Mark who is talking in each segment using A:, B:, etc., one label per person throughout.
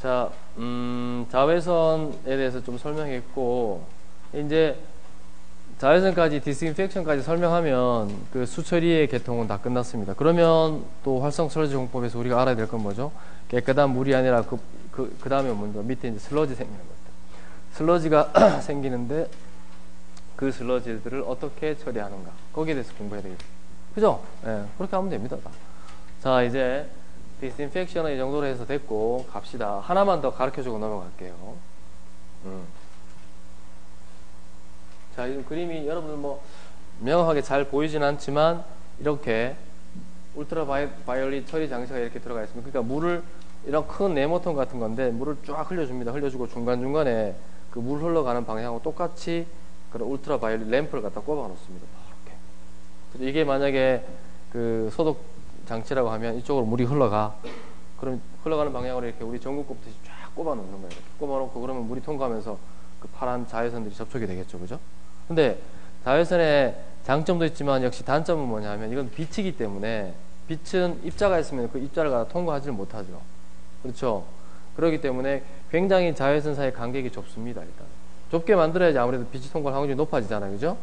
A: 자, 자외선에 대해서 좀 설명했고, 이제 자외선까지 디스인펙션까지 설명하면 그 수처리의 계통은 다 끝났습니다. 그러면 또 활성 슬러지 공법에서 우리가 알아야 될 건 뭐죠? 깨끗한 물이 아니라 그 다음에 먼저 밑에 이제 슬러지 생기는 겁니다. 슬러지가 생기는데 그 슬러지들을 어떻게 처리하는가, 거기에 대해서 공부해야 되겠죠. 그죠? 예, 그렇게 하면 됩니다. 다. 자, 이제 디스인펙션은 이 정도로 해서 됐고, 갑시다. 하나만 더 가르쳐주고 넘어갈게요. 자, 이 그림이 여러분들 뭐 명확하게 잘 보이진 않지만 이렇게 울트라 바이올릿 처리 장치가 이렇게 들어가 있습니다. 그러니까 물을, 이런 큰 네모통 같은 건데 물을 쫙 흘려줍니다. 흘려주고 중간중간에 그 물 흘러가는 방향하고 똑같이 그런 울트라 바이올릿 램프를 갖다 꼽아 놓습니다. 이렇게. 이게 만약에 그 소독 장치라고 하면 이쪽으로 물이 흘러가. 그럼 흘러가는 방향으로 이렇게 우리 전구 꼽듯이 쫙 꼽아 놓는 거예요. 이렇게 꼽아 놓고 그러면 물이 통과하면서 그 파란 자외선들이 접촉이 되겠죠. 그죠? 근데 자외선의 장점도 있지만 역시 단점은 뭐냐면 이건 빛이기 때문에, 빛은 입자가 있으면 그 입자를 갖다 통과하지를 못하죠. 그렇죠? 그렇기 때문에 굉장히 자외선 사이 간격이 좁습니다. 일단 좁게 만들어야지 아무래도 빛이 통과할 확률이 높아지잖아요. 그죠?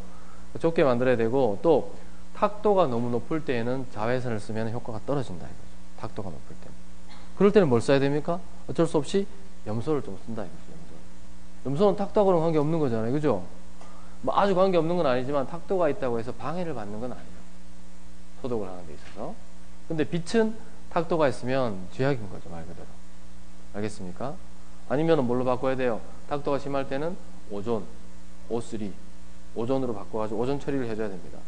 A: 좁게 만들어야 되고, 또 탁도가 너무 높을 때에는 자외선을 쓰면 효과가 떨어진다 이거죠. 탁도가 높을 때는. 그럴 때는 뭘 써야 됩니까? 어쩔 수 없이 염소를 좀 쓴다 이거죠. 염소는 탁도하고는 관계 없는 거잖아요. 그죠? 뭐 아주 관계 없는 건 아니지만 탁도가 있다고 해서 방해를 받는 건 아니에요. 소독을 하는 데 있어서. 근데 빛은 탁도가 있으면 죄악인 거죠, 말 그대로. 알겠습니까? 아니면 뭘로 바꿔야 돼요? 탁도가 심할 때는 오존, O3, 오존으로 바꿔가지고 오존 처리를 해줘야 됩니다.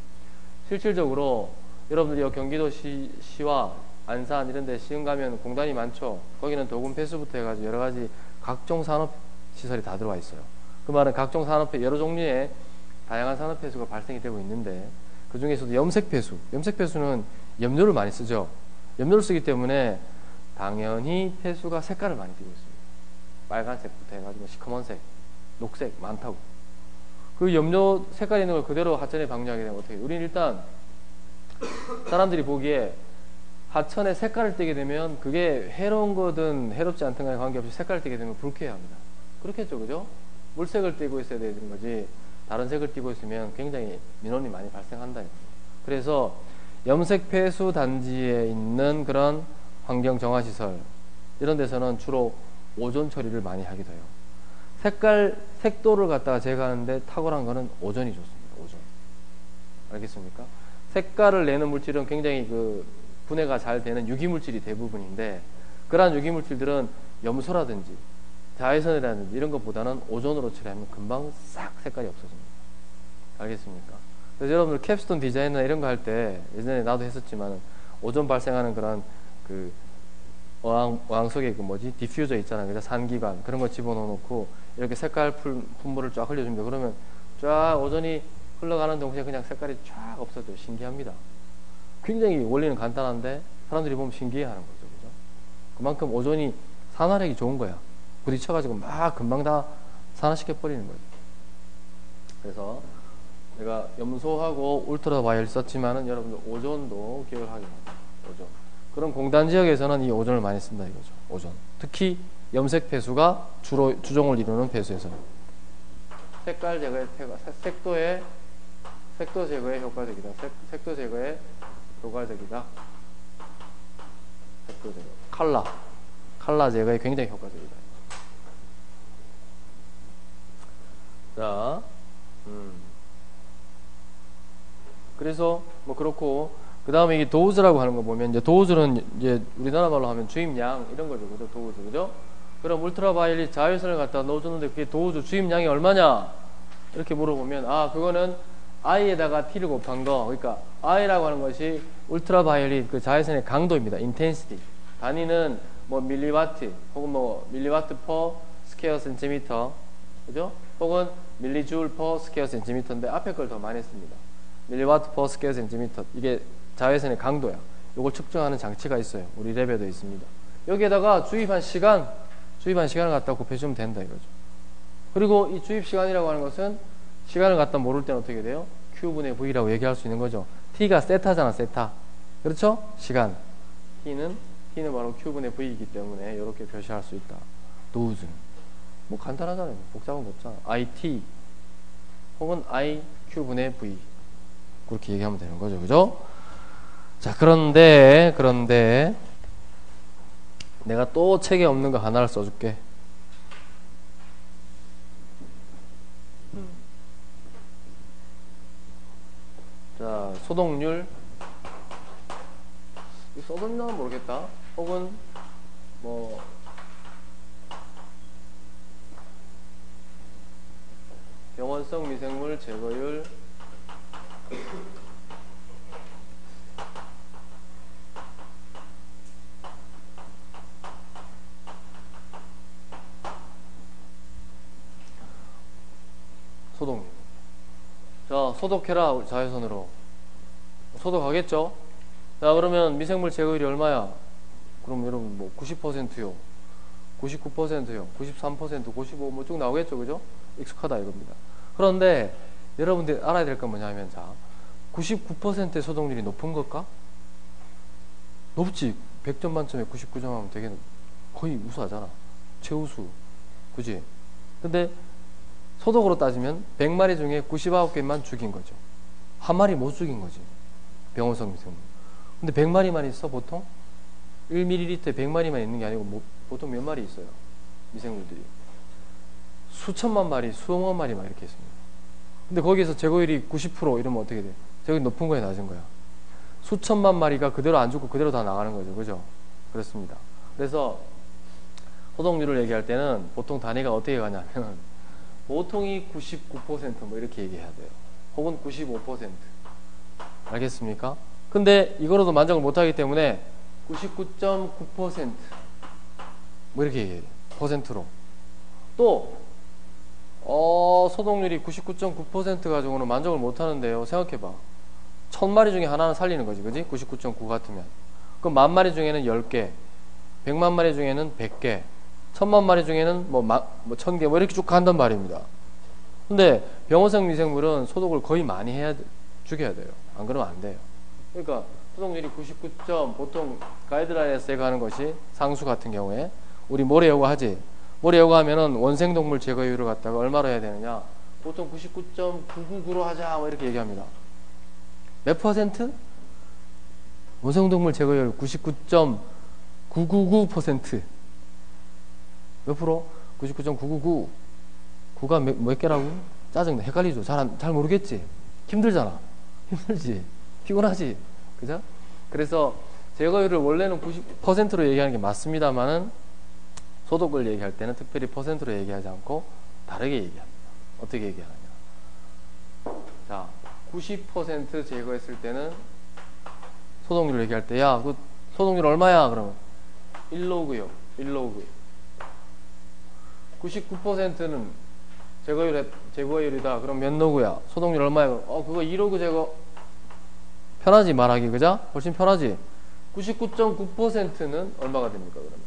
A: 실질적으로 여러분들이 경기도 시와 안산 이런 데 시흥 가면 공단이 많죠. 거기는 도금 폐수부터 해가지고 여러 가지 각종 산업 시설이 다 들어와 있어요. 그 말은 각종 산업, 여러 종류의 다양한 산업 폐수가 발생이 되고 있는데, 그 중에서도 염색 폐수, 염색 폐수는 염료를 많이 쓰죠. 염료를 쓰기 때문에 당연히 폐수가 색깔을 많이 띠고 있습니다. 빨간색부터 해가지고 시커먼색, 녹색 많다고. 그 염료 색깔 있는 걸 그대로 하천에 방류하게 되면 어떻게 해요? 우리는 일단 사람들이 보기에 하천에 색깔을 띠게 되면 그게 해로운 거든 해롭지 않든 간에 관계없이 색깔을 띠게 되면 불쾌합니다. 그렇겠죠, 그죠? 물색을 띠고 있어야 되는 거지, 다른 색을 띠고 있으면 굉장히 민원이 많이 발생한다. 그래서 염색 폐수 단지에 있는 그런 환경 정화 시설 이런 데서는 주로 오존 처리를 많이 하기도 해요. 색도를 갖다가 제거하는데 탁월한 거는 오존이 좋습니다. 오존. 알겠습니까? 색깔을 내는 물질은 굉장히 그 분해가 잘 되는 유기물질이 대부분인데, 그러한 유기물질들은 염소라든지 자외선이라든지 이런 것보다는 오존으로 처리하면 금방 싹 색깔이 없어집니다. 알겠습니까? 그래서 여러분들 캡스톤 디자인이나 이런 거 할 때, 예전에 나도 했었지만 오존 발생하는 그런 그 어항 속에 그 디퓨저 있잖아요. 그래서 산기관 그런 거 집어넣고 이렇게 색깔 분물을 쫙 흘려줍니다. 그러면 쫙 오존이 흘러가는 동시에 그냥 색깔이 쫙 없어져요. 신기합니다. 굉장히 원리는 간단한데 사람들이 보면 신기해하는 거죠. 그죠? 그만큼 오존이 산화력이 좋은 거야. 부딪혀가지고 막 금방 다 산화시켜버리는 거죠. 그래서 내가 염소하고 울트라바이올릿 썼지만은 여러분들 오존도 기억을 하게 됩니다. 오존. 그런 공단 지역에서는 이 오존을 많이 쓴다 이거죠. 오존. 특히 염색 폐수가 주로 주종을 이루는 폐수에서는 색깔 제거에 색도 제거에 효과적이다. 색도 제거에 효과적이다. 색도 제거. 칼라 제거에 굉장히 효과적이다. 자, 그래서 뭐 그렇고, 그 다음에 이게 도우즈라고 하는 거 보면, 이제 도우즈는 이제 우리나라 말로 하면 주입량 이런 거죠. 그죠? 도우즈. 그죠? 그럼 울트라바이올릿 자외선을 갖다 넣어줬는데 그게 도우즈 주입량이 얼마냐? 이렇게 물어보면, 그거는 I에다가 T를 곱한 거. 그러니까 I라고 하는 것이 울트라바이올릿 그 자외선의 강도입니다. 인텐시티. 단위는 뭐 밀리와트 혹은 뭐 밀리와트 퍼 스퀘어 센티미터. 그죠? 혹은 밀리줄 퍼 스퀘어 센티미터인데 앞에 걸 더 많이 씁니다. 밀리와트 퍼 스퀘어 센티미터. 이게 자외선의 강도야. 이걸 측정하는 장치가 있어요. 우리 랩에도 있습니다. 여기에다가 주입한 시간을 갖다 곱해주면 된다 이거죠. 그리고 이 주입 시간이라고 하는 것은 시간을 갖다 모를 때는 어떻게 돼요? Q분의 V라고 얘기할 수 있는 거죠. T가 세타잖아, 세타. 그렇죠? 시간. T는 바로 Q분의 V이기 때문에 이렇게 표시할 수 있다. those. 뭐 간단하잖아요. 복잡한 거 없잖아. IT 혹은 IQ분의 V. 그렇게 얘기하면 되는 거죠. 그죠? 자, 그런데 내가 또 책에 없는 거 하나를 써줄게. 자, 소독률. 이거 써뒀나 모르겠다. 혹은 뭐 병원성 미생물 제거율 소독률. 자, 소독해라. 자외선으로 소독하겠죠? 자, 그러면 미생물 제거율이 얼마야? 그럼 여러분 뭐 90%요 99%요 93% 95 뭐 쭉 나오겠죠? 그죠? 익숙하다 이겁니다. 그런데 여러분들 알아야 될 건 뭐냐면, 자, 99%의 소독률이 높은 걸까? 높지. 100점 만점에 99점 하면 되게 거의 우수하잖아. 최우수. 그지? 근데 소독으로 따지면 100마리 중에 99개만 죽인 거죠. 한 마리 못 죽인 거지. 병원성 미생물. 근데 100마리만 있어 보통? 1ml에 100마리만 있는 게 아니고 보통 몇 마리 있어요? 미생물들이. 수천만 마리, 수억만 마리 막 이렇게 있습니다. 근데 거기에서 제거율이 90% 이러면 어떻게 돼? 제거율이 높은 거야, 낮은 거야? 수천만 마리가 그대로 안 죽고 그대로 다 나가는 거죠. 그죠? 그렇습니다. 그래서 소독률을 얘기할 때는 보통 단위가 어떻게 가냐면 보통이 99% 이렇게 얘기해야 돼요. 혹은 95%. 알겠습니까? 근데 이거로도 만족을 못하기 때문에 99.9% 이렇게 얘기해요. 퍼센트로. 또 소독률이 99.9% 가지고는 만족을 못하는데요. 생각해봐. 1000마리 중에 하나는 살리는 거지. 그지? 99.9 같으면. 그럼 10,000마리 중에는 10개, 100만 마리 중에는 100개, 1000만 마리 중에는 뭐 1000개 이렇게 쭉 간단 말입니다. 근데 병원성 미생물은 소독을 거의 많이 죽여야 돼요. 안 그러면 안 돼요. 그러니까 소독률이 99점, 보통 가이드라인에서 제거하는 것이 상수 같은 경우에 우리 모래 요구하지. 모래 요구하면은 원생동물 제거율을 갖다가 얼마로 해야 되느냐? 보통 99.999로 하자 뭐 이렇게 얘기합니다. 몇 퍼센트? 원생동물 제거율 99.999%. 몇 프로? 99.999. 9가 몇 개라고? 짜증나. 헷갈리죠. 잘 모르겠지? 힘들잖아. 힘들지. 피곤하지. 그죠? 그래서 제거율을 원래는 90%로 얘기하는 게 맞습니다만은 소독을 얘기할 때는 특별히 퍼센트로 얘기하지 않고 다르게 얘기합니다. 어떻게 얘기하느냐? 자, 90% 제거했을 때는 소독률을 얘기할 때, 야, 그 소독률 얼마야? 그러면 1로그요. 1로그. 99%는 제거율이다. 그럼 몇 로그야? 소독률 얼마야? 그거 2로그 제거. 편하지 말하기, 그죠? 훨씬 편하지? 99.9%는 얼마가 됩니까, 그러면?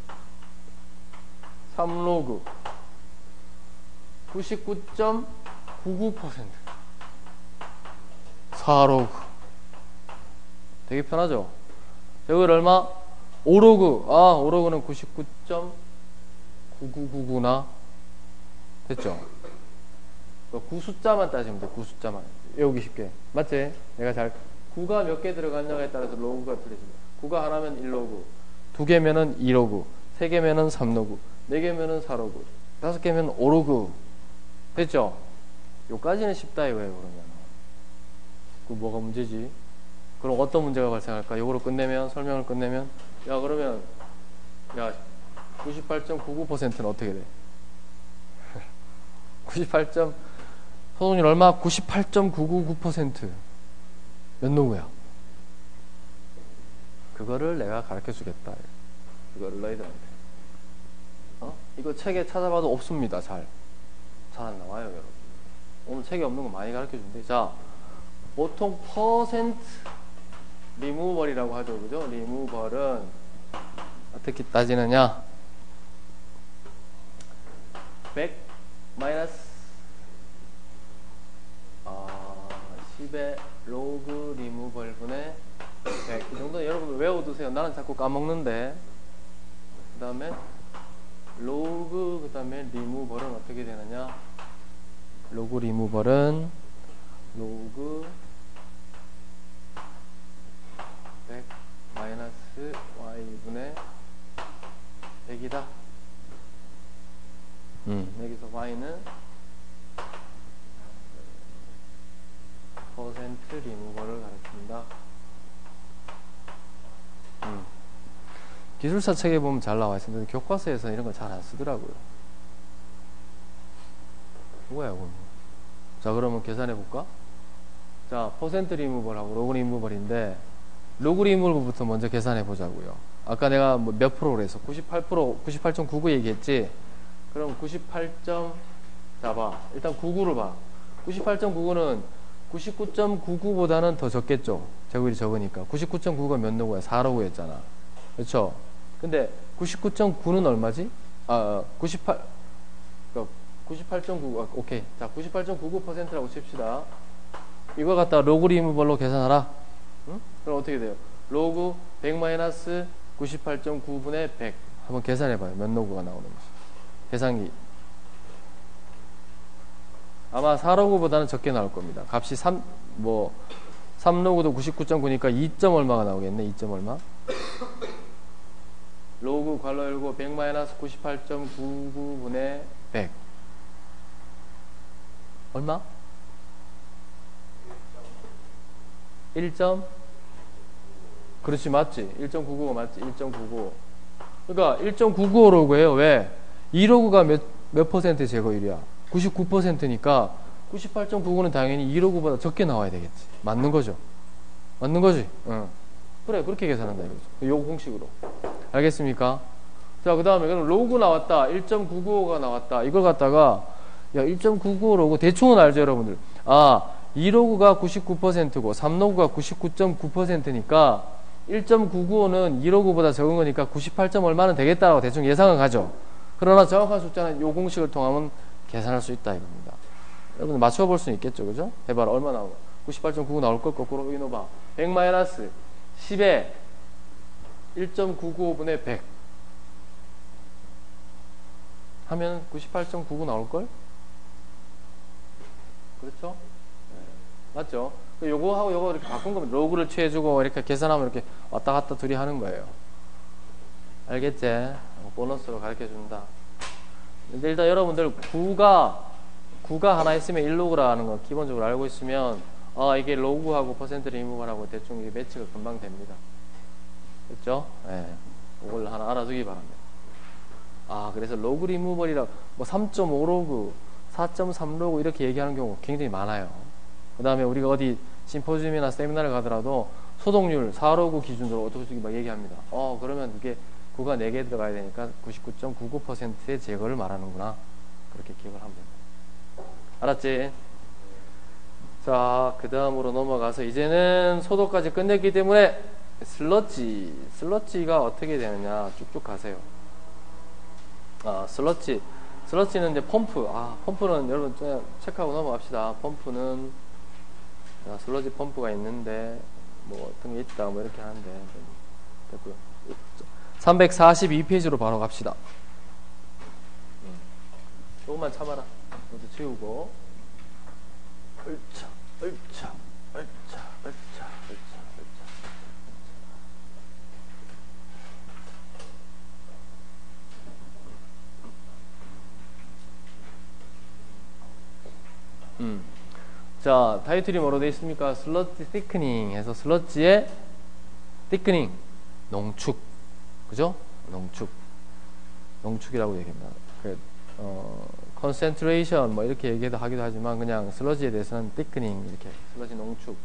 A: 3로그. 99.99%. 4로그. 되게 편하죠? 제거율 얼마? 5로그. 5로그는 99.9999구나. 됐죠? 9 숫자만 따지면 돼. 9 숫자만. 외우기 쉽게. 맞지? 내가 9가 몇 개 들어갔냐에 따라서 로그가 틀려집니다. 9가 하나면 1로그, 2개면은 2로그, 3개면은 3로그, 4개면은 4로그, 5개면 5로그. 됐죠? 요까지는 쉽다 이거예요. 그러면 그 뭐가 문제지? 그럼 어떤 문제가 발생할까? 요거로 끝내면, 설명을 끝내면, 야, 그러면 98.99%는 어떻게 돼? 소독률 얼마? 98.999%. 몇 로그야? 그거를 내가 가르쳐 주겠다. 그거를 너희들한테. 이거 책에 찾아봐도 없습니다. 잘 안 나와요, 여러분. 오늘 책에 없는 거 많이 가르쳐 준대. 자, 보통 퍼센트 리무벌이라고 하죠. 그죠? 리무벌은 어떻게 따지느냐? 100 마이너스 10의 로그 리무벌 분의 100. 이 정도는 여러분 외워두세요. 나는 자꾸 까먹는데. 그 다음에 로그 그 다음에 리무벌은 어떻게 되느냐? 로그 리무벌은 로그 100 마이너스 y분의 100이다. 여기서 y는 퍼센트 리무벌을 가르칩니다. 기술사 책에 보면 잘 나와 있습니다. 교과서에서는 이런 걸 잘 안 쓰더라고요. 뭐야, 이거. 자, 그러면 계산해 볼까? 자, 퍼센트 리무벌하고 로그 리무벌인데, 로그 리무벌부터 먼저 계산해 보자고요. 아까 내가 뭐 몇 프로로 해서 98%, 98.99 얘기했지? 그럼 98. 자, 봐. 일단 99를 봐. 98.99는 99.99보다는 더 적겠죠? 제곱일이 적으니까. 99.99가 몇 로그야? 4로그였잖아. 그렇죠? 근데 99.9는 얼마지? 98, 그러니까 98.99, 오케이. 자, 98.99%라고 칩시다. 이걸 갖다 로그 리무벌로 계산하라. 응? 그럼 어떻게 돼요? 로그 100 98.9분의 100. 한번 계산해봐요. 몇 로그가 나오는지. 계산기. 아마 4로그보다는 적게 나올 겁니다. 값이 3로그도 99.9니까 2. 얼마가 나오겠네. 2. 얼마? 로그 괄호 열고 100 98.99분의 100 얼마? 1. 그렇지, 맞지? 1.99가 맞지? 1.99. 그러니까 1.99로그예요. 왜? 2로그가 몇 퍼센트 제거율이야? 99%니까 98.99는 당연히 2로그보다 적게 나와야 되겠지. 맞는 거죠? 맞는 거지? 응. 그래, 그렇게 계산한다 이거죠. 요 공식으로. 알겠습니까? 자, 그 다음에 그럼 로그 나왔다. 1.995가 나왔다. 이걸 갖다가 야, 1.995 로그 대충은 알죠, 여러분들? 2로그가 99%고 3로그가 99.9%니까 1.995는 2로그보다 적은 거니까 98. 얼마는 되겠다라고 대충 예상은 가죠. 그러나 정확한 숫자는 요 공식을 통하면 계산할 수 있다 이겁니다. 여러분들 맞춰볼 수는 있겠죠, 그죠? 해봐라, 얼마 나오나? 98.99 나올 걸 거꾸로 여기 넣어봐. 100 마이너스 10에 1.995분의 100 하면 98.99 나올걸? 그렇죠? 네. 맞죠? 요거하고 요거 이렇게 바꾼 거면 로그를 취해주고 이렇게 계산하면 이렇게 왔다 갔다 둘이 하는 거예요. 알겠지? 보너스로 가르쳐 준다. 근데 일단 여러분들 9가 하나 있으면 1로그라는 거 기본적으로 알고 있으면 이게 로그하고 퍼센트 리무벌하고 대충 이게 매치가 금방 됩니다. 그렇죠? 예. 그걸 하나 알아두기 바랍니다. 그래서 로그 리무벌이라 뭐 3.5로그, 4.3로그 이렇게 얘기하는 경우가 굉장히 많아요. 그 다음에 우리가 어디 심포지움이나 세미나를 가더라도 소독률 4로그 기준으로 어떻게 막 얘기합니다. 그러면 그게 9가 4개 들어가야 되니까 99.99%의 제거를 말하는구나. 그렇게 기억을 하면 됩니다. 알았지? 자, 그 다음으로 넘어가서 이제는 소독까지 끝냈기 때문에 슬러지가 어떻게 되느냐 쭉쭉 가세요. 슬러지는 이제 펌프. 펌프는 여러분 체크하고 넘어갑시다. 펌프는 슬러지 펌프가 있는데 뭐 어떤 게 있다 뭐 이렇게 하는데 됐고요. 342페이지로 바로 갑시다. 조금만 참아라. 이것도 채우고. 얼차. 자, 타이틀이 뭐로 되어 있습니까? 슬러지 thickning 해서 슬러지의 thickning, 농축. 그죠? 농축이라고 얘기합니다. concentration 뭐 이렇게 얘기도 하기도 하지만 그냥 슬러지에 대해서는 thickening 이렇게 슬러지 농축.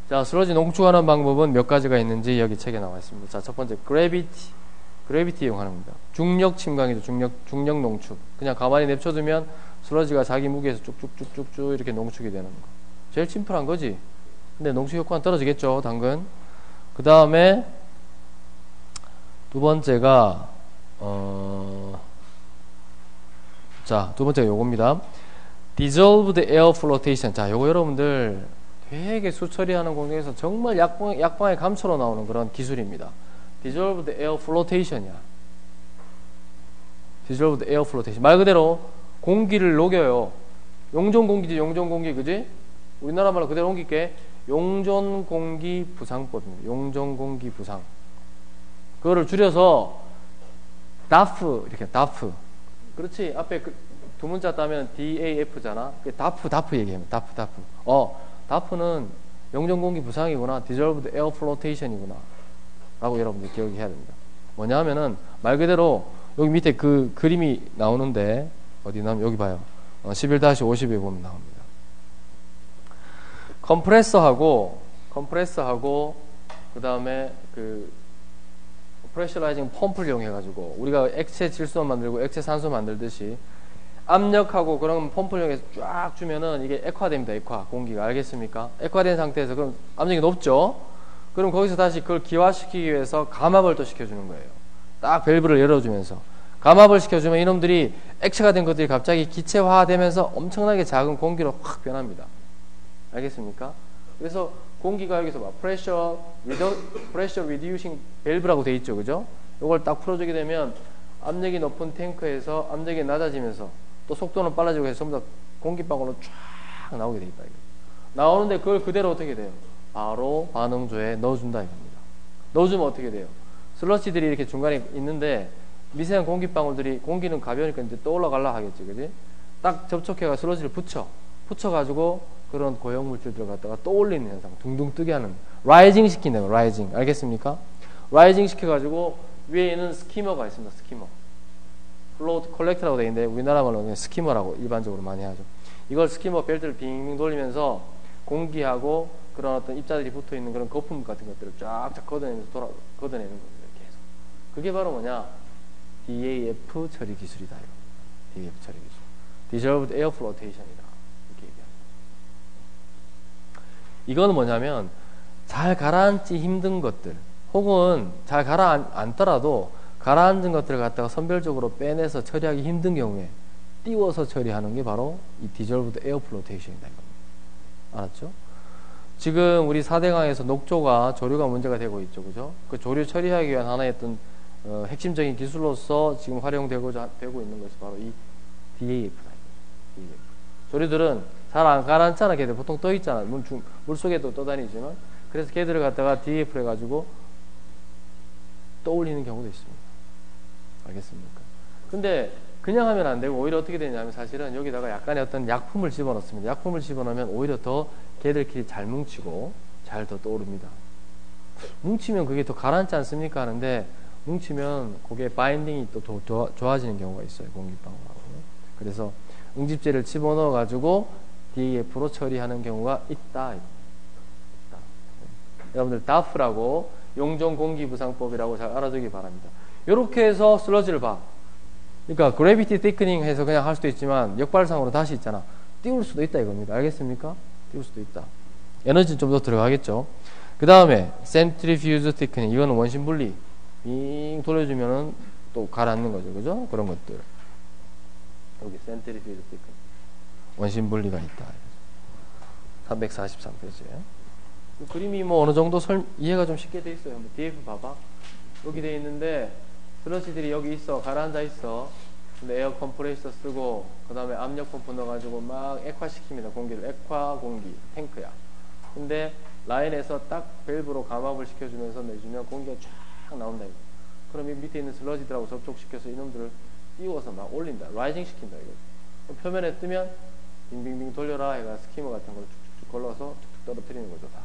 A: 자, 슬러지 농축하는 방법은 몇 가지가 있는지 여기 책에 나와 있습니다. 자, 첫 번째 그래비티 이용하는 겁니다. 중력 침강이죠. 중력 농축. 그냥 가만히 냅쳐두면 슬러지가 자기 무게에서 쭉쭉쭉쭉쭉 이렇게 농축이 되는 거. 제일 심플한 거지. 근데 농축 효과는 떨어지겠죠, 당근. 그 다음에 두 번째가 자, 두 번째가 요겁니다. Dissolved Air Flotation. 자, 요거 여러분들 되게 수처리하는 공정에서 정말 약방의 감초로 나오는 그런 기술입니다. Dissolved Air Flotation이야. dissolved air flotation. 말 그대로 공기를 녹여요. 용존 공기지, 용존 공기, 그지? 우리나라 말로 그대로 옮길게. 용존 공기 부상법입니다. 용존 공기 부상. 그거를 줄여서 DAF, 이렇게 DAF. 그렇지. 앞에 두 문자 따면 DAF잖아. DAF 얘기하면 DAF. DAF는 용존 공기 부상이구나. dissolved air flotation이구나. 라고 여러분들 기억해야 됩니다. 뭐냐 하면은 말 그대로 여기 밑에 그 그림이 나오는데 어디 나오면 여기 봐요. 11-50에 보면 나옵니다. 컴프레서하고 그 다음에 그 프레셔라이징 펌프를 이용해 가지고 우리가 액체 질소 만들고 액체 산소 만들듯이 압력하고 그런 펌프를 이용해서 쫙 주면은 이게 액화됩니다. 액화 공기가 알겠습니까? 액화된 상태에서 그럼 압력이 높죠. 그럼 거기서 다시 그걸 기화시키기 위해서 감압을 또 시켜주는 거예요. 딱 밸브를 열어주면서 감압을 시켜주면 이놈들이 액체가 된 것들이 갑자기 기체화되면서 엄청나게 작은 공기로 확 변합니다. 알겠습니까? 그래서 공기가 여기서 막 pressure reducing valve라고 돼 있죠, 그죠? 이걸 딱 풀어주게 되면 압력이 높은 탱크에서 압력이 낮아지면서 또 속도는 빨라지고 해서 전부 다 공기방울로 쫙 나오게 돼 있다. 나오는데 그걸 그대로 어떻게 돼요? 바로 반응조에 넣어준다 이겁니다. 넣어주면 어떻게 돼요? 슬러시들이 이렇게 중간에 있는데 미세한 공기방울들이 공기는 가벼우니까 이제 또 올라가려 하겠지, 그지? 딱 접촉해가 슬러시를 붙여가지고 그런 고형물질들 갖다가 또 올리는 현상, 둥둥 뜨게 하는, 라이징 시키는 거예요, 라이징. 알겠습니까? 라이징 시켜가지고 위에 있는 스키머가 있습니다, 스키머. 플로트 컬렉터라고 되어 있는데 우리나라 말로는 스키머라고 일반적으로 많이 하죠. 이걸 스키머 벨트를 빙빙 돌리면서 공기하고 그런 어떤 입자들이 붙어 있는 그런 거품 같은 것들을 쫙쫙 걷어내는 거예요, 계속. 그게 바로 뭐냐? DAF 처리 기술이다. DAF 처리 기술. Dissolved Air Flotation이다. 이렇게 얘기합니다. 이거는 뭐냐면 잘 가라앉기 힘든 것들 혹은 잘 가라앉더라도 가라앉은 것들을 갖다가 선별적으로 빼내서 처리하기 힘든 경우에 띄워서 처리하는 게 바로 이 Dissolved Air Flotation이다. 알았죠? 지금 우리 4대강에서 녹조가 조류가 문제가 되고 있죠. 그죠? 그 조류 처리하기 위한 하나의 어떤 핵심적인 기술로서 지금 활용되고자 되고 있는 것이 바로 이 DAF다. DAF. 조류들은 잘 안 가라앉잖아. 걔들 보통 떠 있잖아. 물 속에도 떠다니지만 그래서 걔들을 갖다가 DAF를 해가지고 떠올리는 경우도 있습니다. 알겠습니까? 근데 그냥 하면 안 되고 오히려 어떻게 되냐면 사실은 여기다가 약간의 어떤 약품을 집어넣습니다. 약품을 집어넣으면 오히려 더 걔들끼리 잘 뭉치고 잘 더 떠오릅니다. 뭉치면 그게 더 가라앉지 않습니까? 하는데 뭉치면 그게 바인딩이 또 더 좋아지는 경우가 있어요. 공기방울하고. 그래서 응집제를 집어넣어 가지고 DAF로 처리하는 경우가 있다. 여러분들 DAF라고 용존 공기부상법이라고 잘 알아두기 바랍니다. 이렇게 해서 슬러지를 봐. 그러니까 그래비티 티크닝 해서 그냥 할 수도 있지만 역발상으로 다시 있잖아. 띄울 수도 있다 이겁니다. 알겠습니까? 띄울 수도 있다. 에너지는 좀 더 들어가겠죠. 그 다음에 센트리퓨즈 티크닝. 이거는 원심 분리. 빙 돌려주면은 또 가라앉는 거죠. 그죠? 그런 것들. 여기 센트리퓨즈 티크닝. 원심 분리가 있다. 343페이지에. 그림이 뭐 어느 정도 이해가 좀 쉽게 돼 있어요. 한번 DF 봐봐. 여기 돼 있는데 슬러시들이 여기 있어. 가라앉아 있어. 근데 에어 컴프레셔 쓰고 그 다음에 압력 펌프 넣어가지고 막 액화시킵니다. 공기를. 액화 공기. 탱크야. 근데 라인에서 딱 밸브로 감압을 시켜주면서 내주면 공기가 쫙 나온다 이거. 그럼 이 밑에 있는 슬러지들하고 접촉시켜서 이놈들을 띄워서 막 올린다. 라이징 시킨다 이거. 표면에 뜨면 빙빙빙 돌려라 해가 스키머 같은 걸 쭉쭉 걸러서 툭툭 떨어뜨리는 거죠 다.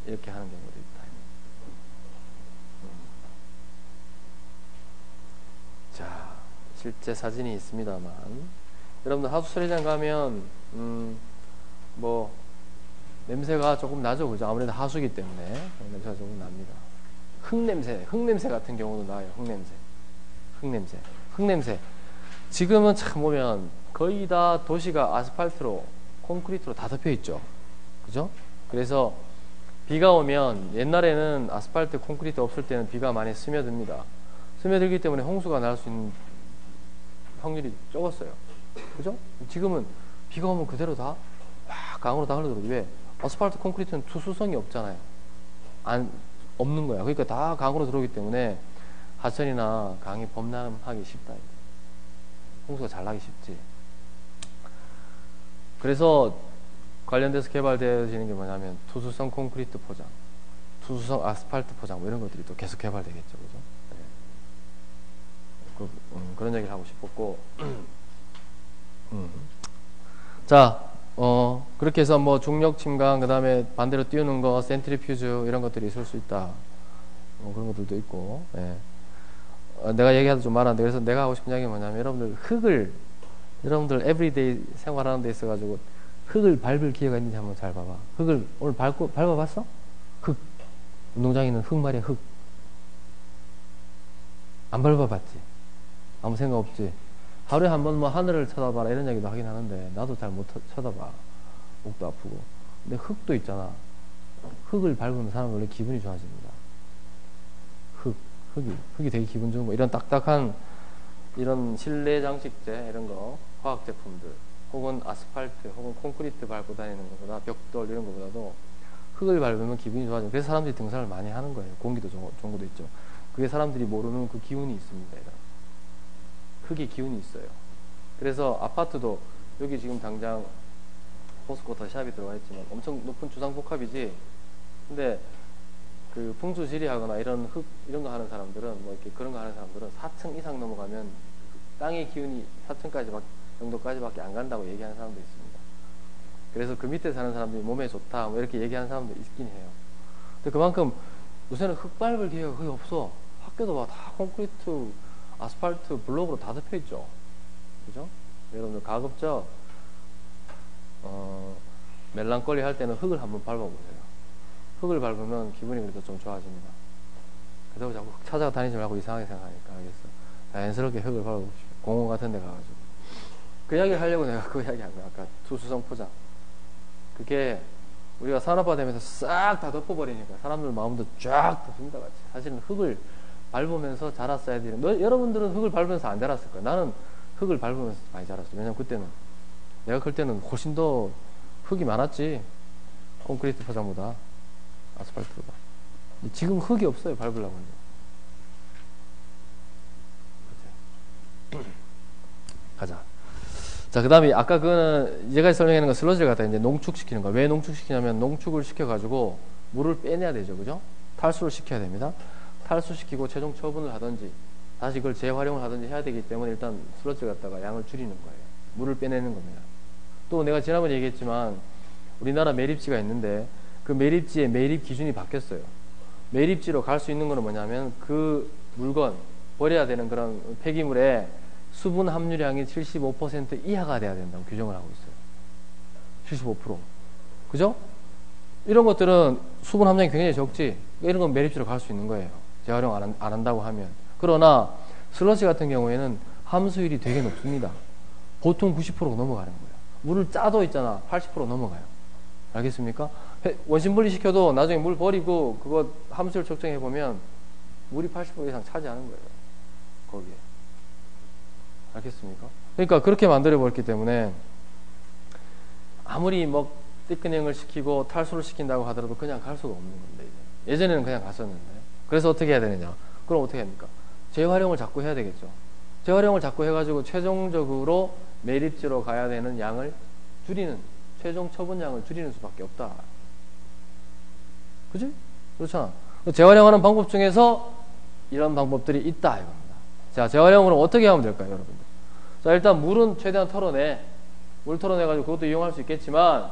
A: 이렇게 하는 경우도 있다. 자, 실제 사진이 있습니다만 여러분들 하수 처리장 가면 뭐 냄새가 조금 나죠, 그죠? 아무래도 하수기 때문에 냄새가 조금 납니다. 흙냄새 같은 경우도 나요. 흙냄새. 지금은 참 보면 거의 다 도시가 아스팔트로, 콘크리트로 다 덮여 있죠, 그죠? 그래서 비가 오면 옛날에는 아스팔트, 콘크리트 없을 때는 비가 많이 스며듭니다. 스며들기 때문에 홍수가 날 수 있는 확률이 적었어요. 그죠? 지금은 비가 오면 그대로 다 강으로 다 흘러들어요. 왜? 아스팔트, 콘크리트는 투수성이 없잖아요. 없는 거야. 그러니까 다 강으로 들어오기 때문에 하천이나 강이 범람하기 쉽다. 홍수가 잘 나기 쉽지. 그래서 관련돼서 개발되어지는 게 뭐냐면 투수성 콘크리트 포장, 투수성 아스팔트 포장 뭐 이런 것들이 또 계속 개발되겠죠. 그죠? 네. 그런 얘기를 하고 싶었고 자, 그렇게 해서 뭐 중력 침강, 그 다음에 반대로 띄우는 거, 센트리퓨즈 이런 것들이 있을 수 있다. 그런 것들도 있고. 예. 내가 얘기하도 좀 많았는데, 그래서 내가 하고 싶은 이야기가 뭐냐면, 여러분들 에브리데이 생활하는 데 있어가지고 흙을 밟을 기회가 있는지 한번 잘 봐봐. 흙을 오늘 밟아봤어? 흙. 운동장에 있는 흙 말이야, 흙. 안 밟아봤지? 아무 생각 없지? 하루에 한 번 뭐 하늘을 쳐다봐라 이런 얘기도 하긴 하는데 나도 잘 못 쳐다봐. 목도 아프고. 근데 흙도 있잖아. 흙을 밟으면 사람은 원래 기분이 좋아집니다. 흙이 되게 기분 좋은 거. 이런 딱딱한 이런 실내 장식재 이런 거, 화학 제품들, 혹은 아스팔트, 혹은 콘크리트 밟고 다니는 것보다 벽돌 이런 것보다도 흙을 밟으면 기분이 좋아져요. 그래서 사람들이 등산을 많이 하는 거예요. 공기도 좋은 것도 있죠. 그게 사람들이 모르는 그 기운이 있습니다. 흙이 기운이 있어요. 그래서 아파트도 여기 지금 당장 포스코터 샵이 들어와 있지만 엄청 높은 주상복합이지. 근데 그 풍수지리하거나 이런 흙 이런 거 하는 사람들은 뭐 이렇게 그런 거 하는 사람들은 4층 이상 넘어가면 땅의 기운이 4층까지 정도까지밖에 안 간다고 얘기하는 사람도 있습니다. 그래서 그 밑에 사는 사람들이 몸에 좋다 뭐 이렇게 얘기하는 사람도 있긴 해요. 근데 그만큼 요새는 흙 밟을 기회가 거의 없어. 학교도 막 다 콘크리트, 아스팔트, 블록으로 다 덮여 있죠. 그죠? 여러분들 가급적 멜랑꼴리 할 때는 흙을 한번 밟아보세요. 흙을 밟으면 기분이 그래도 좀 좋아집니다. 그래서 자꾸 흙 찾아다니지 말고 이상하게 생각하니까 알겠어. 자연스럽게 흙을 밟아봅시다. 공원 같은 데 가가지고. 그 이야기를 하려고 내가 그 이야기 한 거야. 아까 투수성 포장. 그게 우리가 산업화 되면서 싹 다 덮어버리니까 사람들 마음도 쫙 덮습니다. 같이. 사실은 흙을 밟으면서 자랐어야 되는. 여러분들은 흙을 밟으면서 안 자랐을 거야. 나는 흙을 밟으면서 많이 자랐어. 왜냐면 그때는 내가 클 때는 훨씬 더 흙이 많았지. 콘크리트 포장보다 아스팔트보다. 지금 흙이 없어요. 밟으려고 하는데. 가자. 자, 그 다음에 아까 그거는 제가 설명하는 건 슬러지를 갖다 이제 농축시키는 거야. 왜 농축시키냐면 농축을 시켜가지고 물을 빼내야 되죠. 그죠? 탈수를 시켜야 됩니다. 탈수시키고 최종 처분을 하든지 다시 그걸 재활용을 하든지 해야 되기 때문에 일단 슬러지를 갖다가 양을 줄이는 거예요. 물을 빼내는 겁니다. 또 내가 지난번에 얘기했지만 우리나라 매립지가 있는데 그 매립지의 매립 기준이 바뀌었어요. 매립지로 갈 수 있는 거는 뭐냐면 그 물건, 버려야 되는 그런 폐기물에 수분 함유량이 75% 이하가 돼야 된다고 규정을 하고 있어요. 75%. 그죠? 이런 것들은 수분 함량이 굉장히 적지. 이런 건 매립지로 갈 수 있는 거예요. 재활용 안 한다고 하면. 그러나 슬러시 같은 경우에는 함수율이 되게 높습니다. 보통 90%가 넘어가는 거예요. 물을 짜도 있잖아. 80% 넘어가요. 알겠습니까? 원심 분리시켜도 나중에 물 버리고 그거 함수율 측정해보면 물이 80% 이상 차지하는 거예요. 거기에. 알겠습니까? 그러니까 그렇게 만들어 버렸기 때문에 아무리 뭐 띠크닝을 시키고 탈수를 시킨다고 하더라도 그냥 갈 수가 없는 건데 이제. 예전에는 그냥 갔었는데. 그래서 어떻게 해야 되느냐? 그럼 어떻게 합니까? 재활용을 자꾸 해야 되겠죠. 재활용을 자꾸 해가지고 최종적으로 매립지로 가야 되는 양을 줄이는, 최종 처분량을 줄이는 수밖에 없다. 그지? 그렇잖아. 재활용하는 방법 중에서 이런 방법들이 있다 이겁니다. 자, 재활용으로 어떻게 하면 될까요, 여러분들? 자, 일단 물은 최대한 털어내. 물 털어내가지고 그것도 이용할 수 있겠지만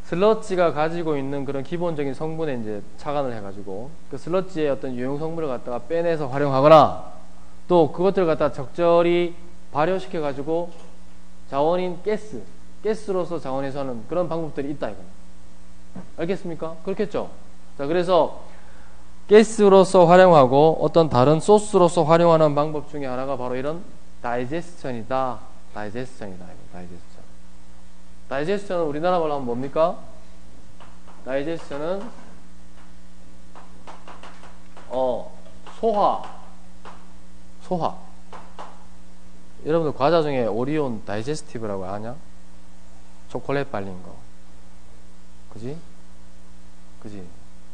A: 슬러지가 가지고 있는 그런 기본적인 성분에 이제 착안을 해가지고 그 슬러지의 어떤 유용 성분을 갖다가 빼내서 활용하거나 또 그것들을 갖다가 적절히 발효시켜가지고 자원인 가스로서 자원해서는 그런 방법들이 있다 이거예요. 알겠습니까? 그렇겠죠? 자, 그래서 가스로서 활용하고 어떤 다른 소스로서 활용하는 방법 중에 하나가 바로 이런 다이제스천이다. 다이제스천이다. 다이제스천. 다이제스천은 우리나라 말로 하면 뭡니까? 다이제스천은 소화. 여러분들 과자 중에 오리온 다이제스티브라고 아냐? 초콜릿 발린 거. 그지?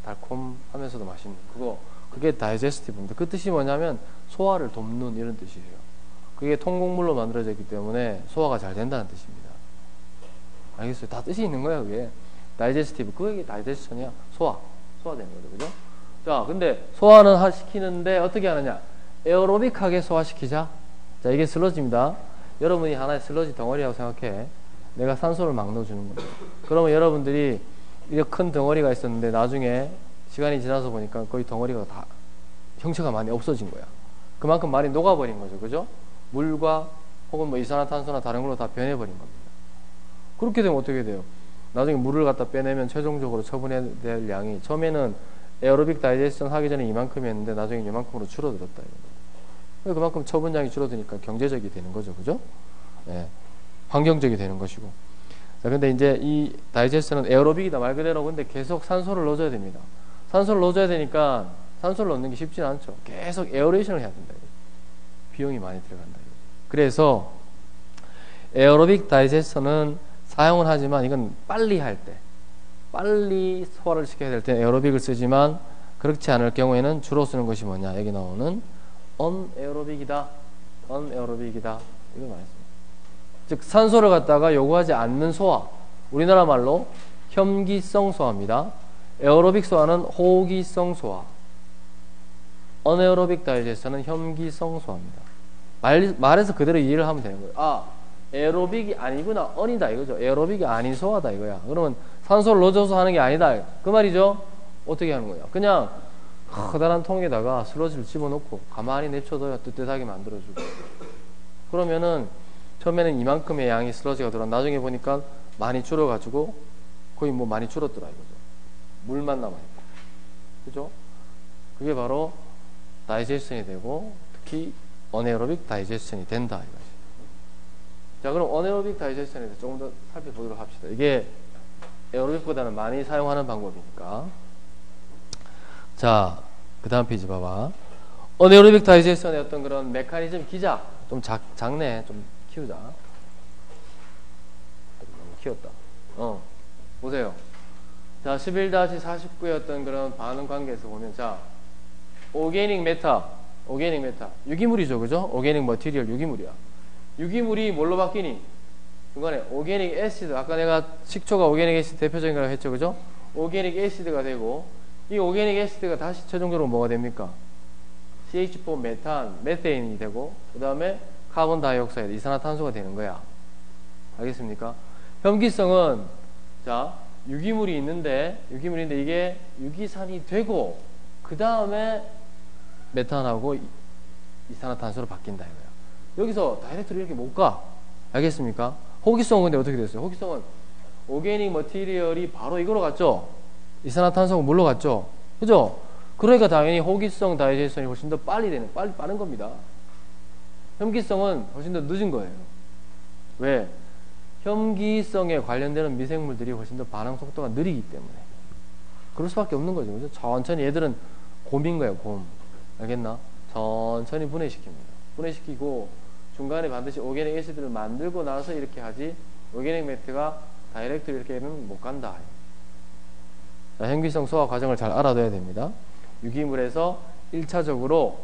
A: 달콤하면서도 맛있는 그거 그게 다이제스티브입니다. 그 뜻이 뭐냐면 소화를 돕는 이런 뜻이에요. 그게 통곡물로 만들어져 있기 때문에 소화가 잘 된다는 뜻입니다. 알겠어요? 다 뜻이 있는 거야, 그게. 다이제스티브. 그게 다이제스션이야. 소화되는 거죠. 그죠? 자, 근데 소화는 시키는데 어떻게 하느냐? 에어로빅하게 소화시키자. 자, 이게 슬러지입니다. 여러분이 하나의 슬러지 덩어리라고 생각해. 내가 산소를 막 넣어주는 거예요. 그러면 여러분들이 이렇게 큰 덩어리가 있었는데 나중에 시간이 지나서 보니까 거의 덩어리가 다 형체가 많이 없어진 거야. 그만큼 많이 녹아버린 거죠. 그죠? 물과 혹은 뭐 이산화탄소나 다른 걸로 다 변해버린 겁니다. 그렇게 되면 어떻게 돼요? 나중에 물을 갖다 빼내면 최종적으로 처분해야 될 양이 처음에는 에어로빅 다이제스션 하기 전에 이만큼이었는데 나중에 이만큼으로 줄어들었다. 이거. 그만큼 처분량이 줄어드니까 경제적이 되는 거죠. 그죠? 예. 환경적이 되는 것이고. 자, 근데 이제 이 다이제스션은 에어로빅이다 말 그대로. 근데 계속 산소를 넣어줘야 됩니다. 산소를 넣어줘야 되니까 산소를 넣는 게 쉽진 않죠. 계속 에어레이션을 해야 된다. 이거. 비용이 많이 들어간다. 이거. 그래서 에어로빅 다이제스션은 사용은 하지만 이건 빨리 할 때, 빨리 소화를 시켜야 될 때 에어로빅을 쓰지만 그렇지 않을 경우에는 주로 쓰는 것이 뭐냐? 여기 나오는 언에어로빅이다. 언에어로빅이다. 이걸 말했습니다. 즉 산소를 갖다가 요구하지 않는 소화, 우리나라 말로 혐기성 소화입니다. 에어로빅 소화는 호기성 소화, 언에어로빅 다이제스션은 혐기성 소화입니다. 말해서 그대로 이해를 하면 되는 거예요. 아, 에어로빅이 아니구나, 언이다 이거죠. 에어로빅이 아닌 소화다 이거야. 그러면 산소를 넣어줘서 하는 게 아니다 그 말이죠. 어떻게 하는 거야? 그냥 커다란 통에다가 슬러지를 집어넣고 가만히 내쳐둬야 뜨뜻하게 만들어주고, 그러면은 처음에는 이만큼의 양이 슬러지가 들어가 나중에 보니까 많이 줄어가지고 거의 뭐 많이 줄었더라 이거죠. 물만 남아있고. 그죠? 그게 바로 다이제스션이 되고 특히 어네어로빅 다이제스션이 된다 이거죠. 자, 그럼 어네어로빅 다이제스션에 대해서 조금 더 살펴보도록 합시다. 이게 에어로빅보다는 많이 사용하는 방법이니까. 자, 그 다음 페이지 봐봐. 어네어로빅 다이제스션의 어떤 그런 메커니즘 기자 좀 작네. 좀 키우자. 너무 키웠다. 보세요. 자, 11-49의 어떤 그런 반응 관계에서 보면, 자, 오게닉 메타. 유기물이죠. 그죠? 오게닉 머티리얼 유기물이야. 유기물이 뭘로 바뀌니? 중간에 오게닉 애시드. 아까 내가 식초가 오게닉 애시드 대표적인 거라고 했죠. 그죠? 오게닉 애시드가 되고, 이 오게닉 애시드가 다시 최종적으로 뭐가 됩니까? CH4 메탄, 메테인이 되고, 그 다음에 카본 다이옥사이드, 이산화탄소가 되는 거야. 알겠습니까? 혐기성은, 자, 유기물이 있는데 이게 유기산이 되고, 그 다음에 메탄하고 이산화탄소로 바뀐다 이거야. 여기서 다이렉트로 이렇게 못 가. 알겠습니까? 호기성은 근데 어떻게 됐어요? 호기성은 오게닉 머티리얼이 바로 이거로 갔죠? 이산화탄소가 물로 갔죠? 그죠? 그러니까 당연히 호기성 다이제스션이 훨씬 더 빠른 겁니다. 혐기성은 훨씬 더 늦은 거예요. 왜? 혐기성에 관련되는 미생물들이 훨씬 더 반응 속도가 느리기 때문에. 그럴 수밖에 없는 거죠. 그죠? 천천히 얘들은 곰인 거예요, 곰. 알겠나? 천천히 분해시킵니다. 분해시키고 중간에 반드시 오게닉 애시드를 만들고 나서 이렇게 하지, 오게닉 매트가 다이렉트로 이렇게는 못 간다. 자, 혐기성 소화 과정을 잘 알아둬야 됩니다. 유기물에서 1차적으로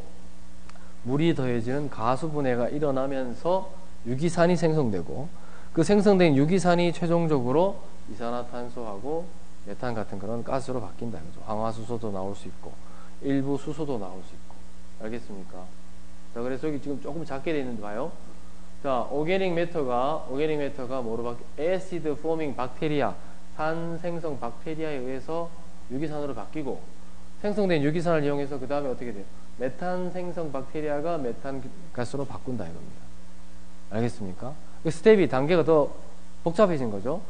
A: 물이 더해지는 가수 분해가 일어나면서 유기산이 생성되고, 그 생성된 유기산이 최종적으로 이산화탄소하고 메탄 같은 그런 가스로 바뀐다. 그죠? 황화수소도 나올 수 있고, 일부 수소도 나올 수 있고. 알겠습니까? 자, 그래서 여기 지금 조금 작게 되어 있는데 봐요. 자, 오게닉 매터가 뭐로 바뀌? 애시드 포밍 박테리아, 산 생성 박테리아에 의해서 유기산으로 바뀌고, 생성된 유기산을 이용해서 그 다음에 어떻게 돼요? 메탄 생성 박테리아가 메탄 가스로 바꾼다 이겁니다. 알겠습니까? 그 스텝이 단계가 더 복잡해진 거죠.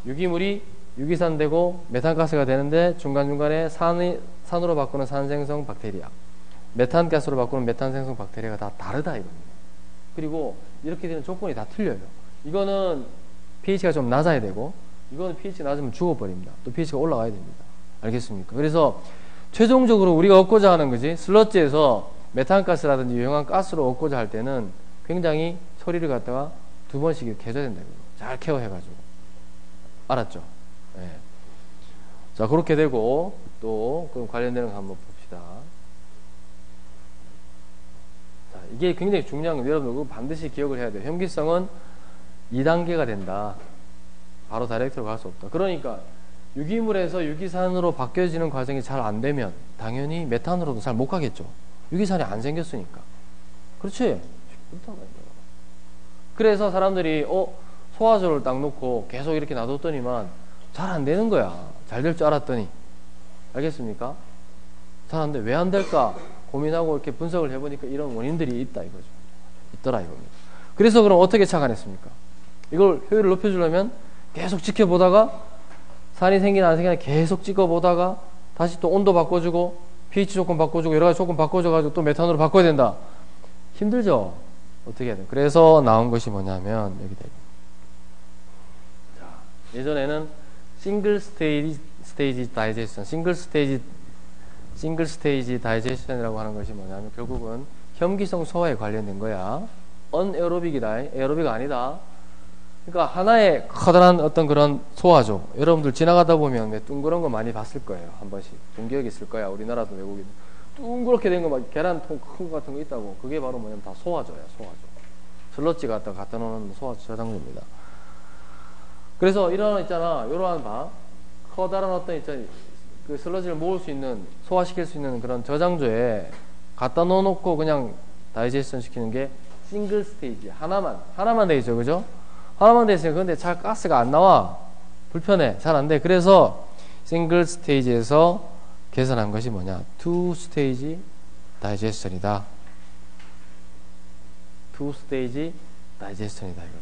A: 유기물이 유기산되고 메탄가스가 되는데 중간중간에 산으로 바꾸는 산생성 박테리아, 메탄가스로 바꾸는 메탄생성 박테리아가 다 다르다 이겁니다. 그리고 이렇게 되는 조건이 다 틀려요. 이거는 pH가 좀 낮아야 되고, 이거는 pH 낮으면 죽어버립니다. 또 pH가 올라가야 됩니다. 알겠습니까? 그래서 최종적으로 우리가 얻고자 하는 거지, 슬러지에서 메탄가스라든지 유용한 가스로 얻고자 할 때는 굉장히 처리를 갖다가 2번씩 이렇게 해줘야 된다. 잘 케어해가지고. 알았죠? 네. 자, 그렇게 되고, 또, 그럼 관련되는 거 한번 봅시다. 이게 굉장히 중요한 건데 여러분 그거 반드시 기억을 해야 돼요. 혐기성은 2단계가 된다. 바로 다이렉트로 갈 수 없다. 그러니까 유기물에서 유기산으로 바뀌어지는 과정이 잘 안 되면 당연히 메탄으로도 잘 못 가겠죠. 유기산이 안 생겼으니까. 그렇지? 그래서 사람들이 소화조를 딱 놓고 계속 이렇게 놔뒀더니만 잘 안 되는 거야. 잘 될 줄 알았더니. 알겠습니까? 잘 안 돼. 왜 안 될까? 고민하고 이렇게 분석을 해보니까 이런 원인들이 있다 이거죠. 있더라 이겁니다. 그래서 그럼 어떻게 착안했습니까? 이걸 효율을 높여주려면 계속 지켜보다가 산이 생기나 안 생기나 계속 찍어보다가 다시 또 온도 바꿔주고 pH 조건 바꿔주고 여러 가지 조건 바꿔줘가지고 또 메탄으로 바꿔야 된다. 힘들죠? 어떻게 해야 돼? 그래서 나온 것이 뭐냐면 여기다. 자, 예전에는 싱글 스테이지 다이제션, 싱글 스테이지 다이제션이라고 하는 것이 뭐냐면 결국은 혐기성 소화에 관련된 거야. 언에어로빅이다. 에어로빅 아니다. 그러니까 하나의 커다란 어떤 그런 소화조. 여러분들 지나가다 보면 왜 둥그런 거 많이 봤을 거예요. 한 번씩. 본 기억이 있을 거야. 우리나라도 외국인. 둥그렇게 된 거 막 계란통 큰 거 같은 거 있다고. 그게 바로 뭐냐면 다 소화조야. 소화조. 슬러지 갖다 놓는 소화조 저장소입니다. 그래서 이런 있잖아. 요런 봐. 커다란 어떤 있잖아. 그 슬러지를 모을 수 있는, 소화시킬 수 있는 그런 저장조에 갖다 넣어놓고 그냥 다이제스션 시키는 게 싱글 스테이지. 하나만 돼 있죠. 그죠? 하나만 돼 있어요. 근데 잘 가스가 안 나와. 불편해. 잘 안 돼. 그래서 싱글 스테이지에서 개선한 것이 뭐냐? 투 스테이지 다이제스션이다. 투 스테이지 다이제스션이다 이거죠.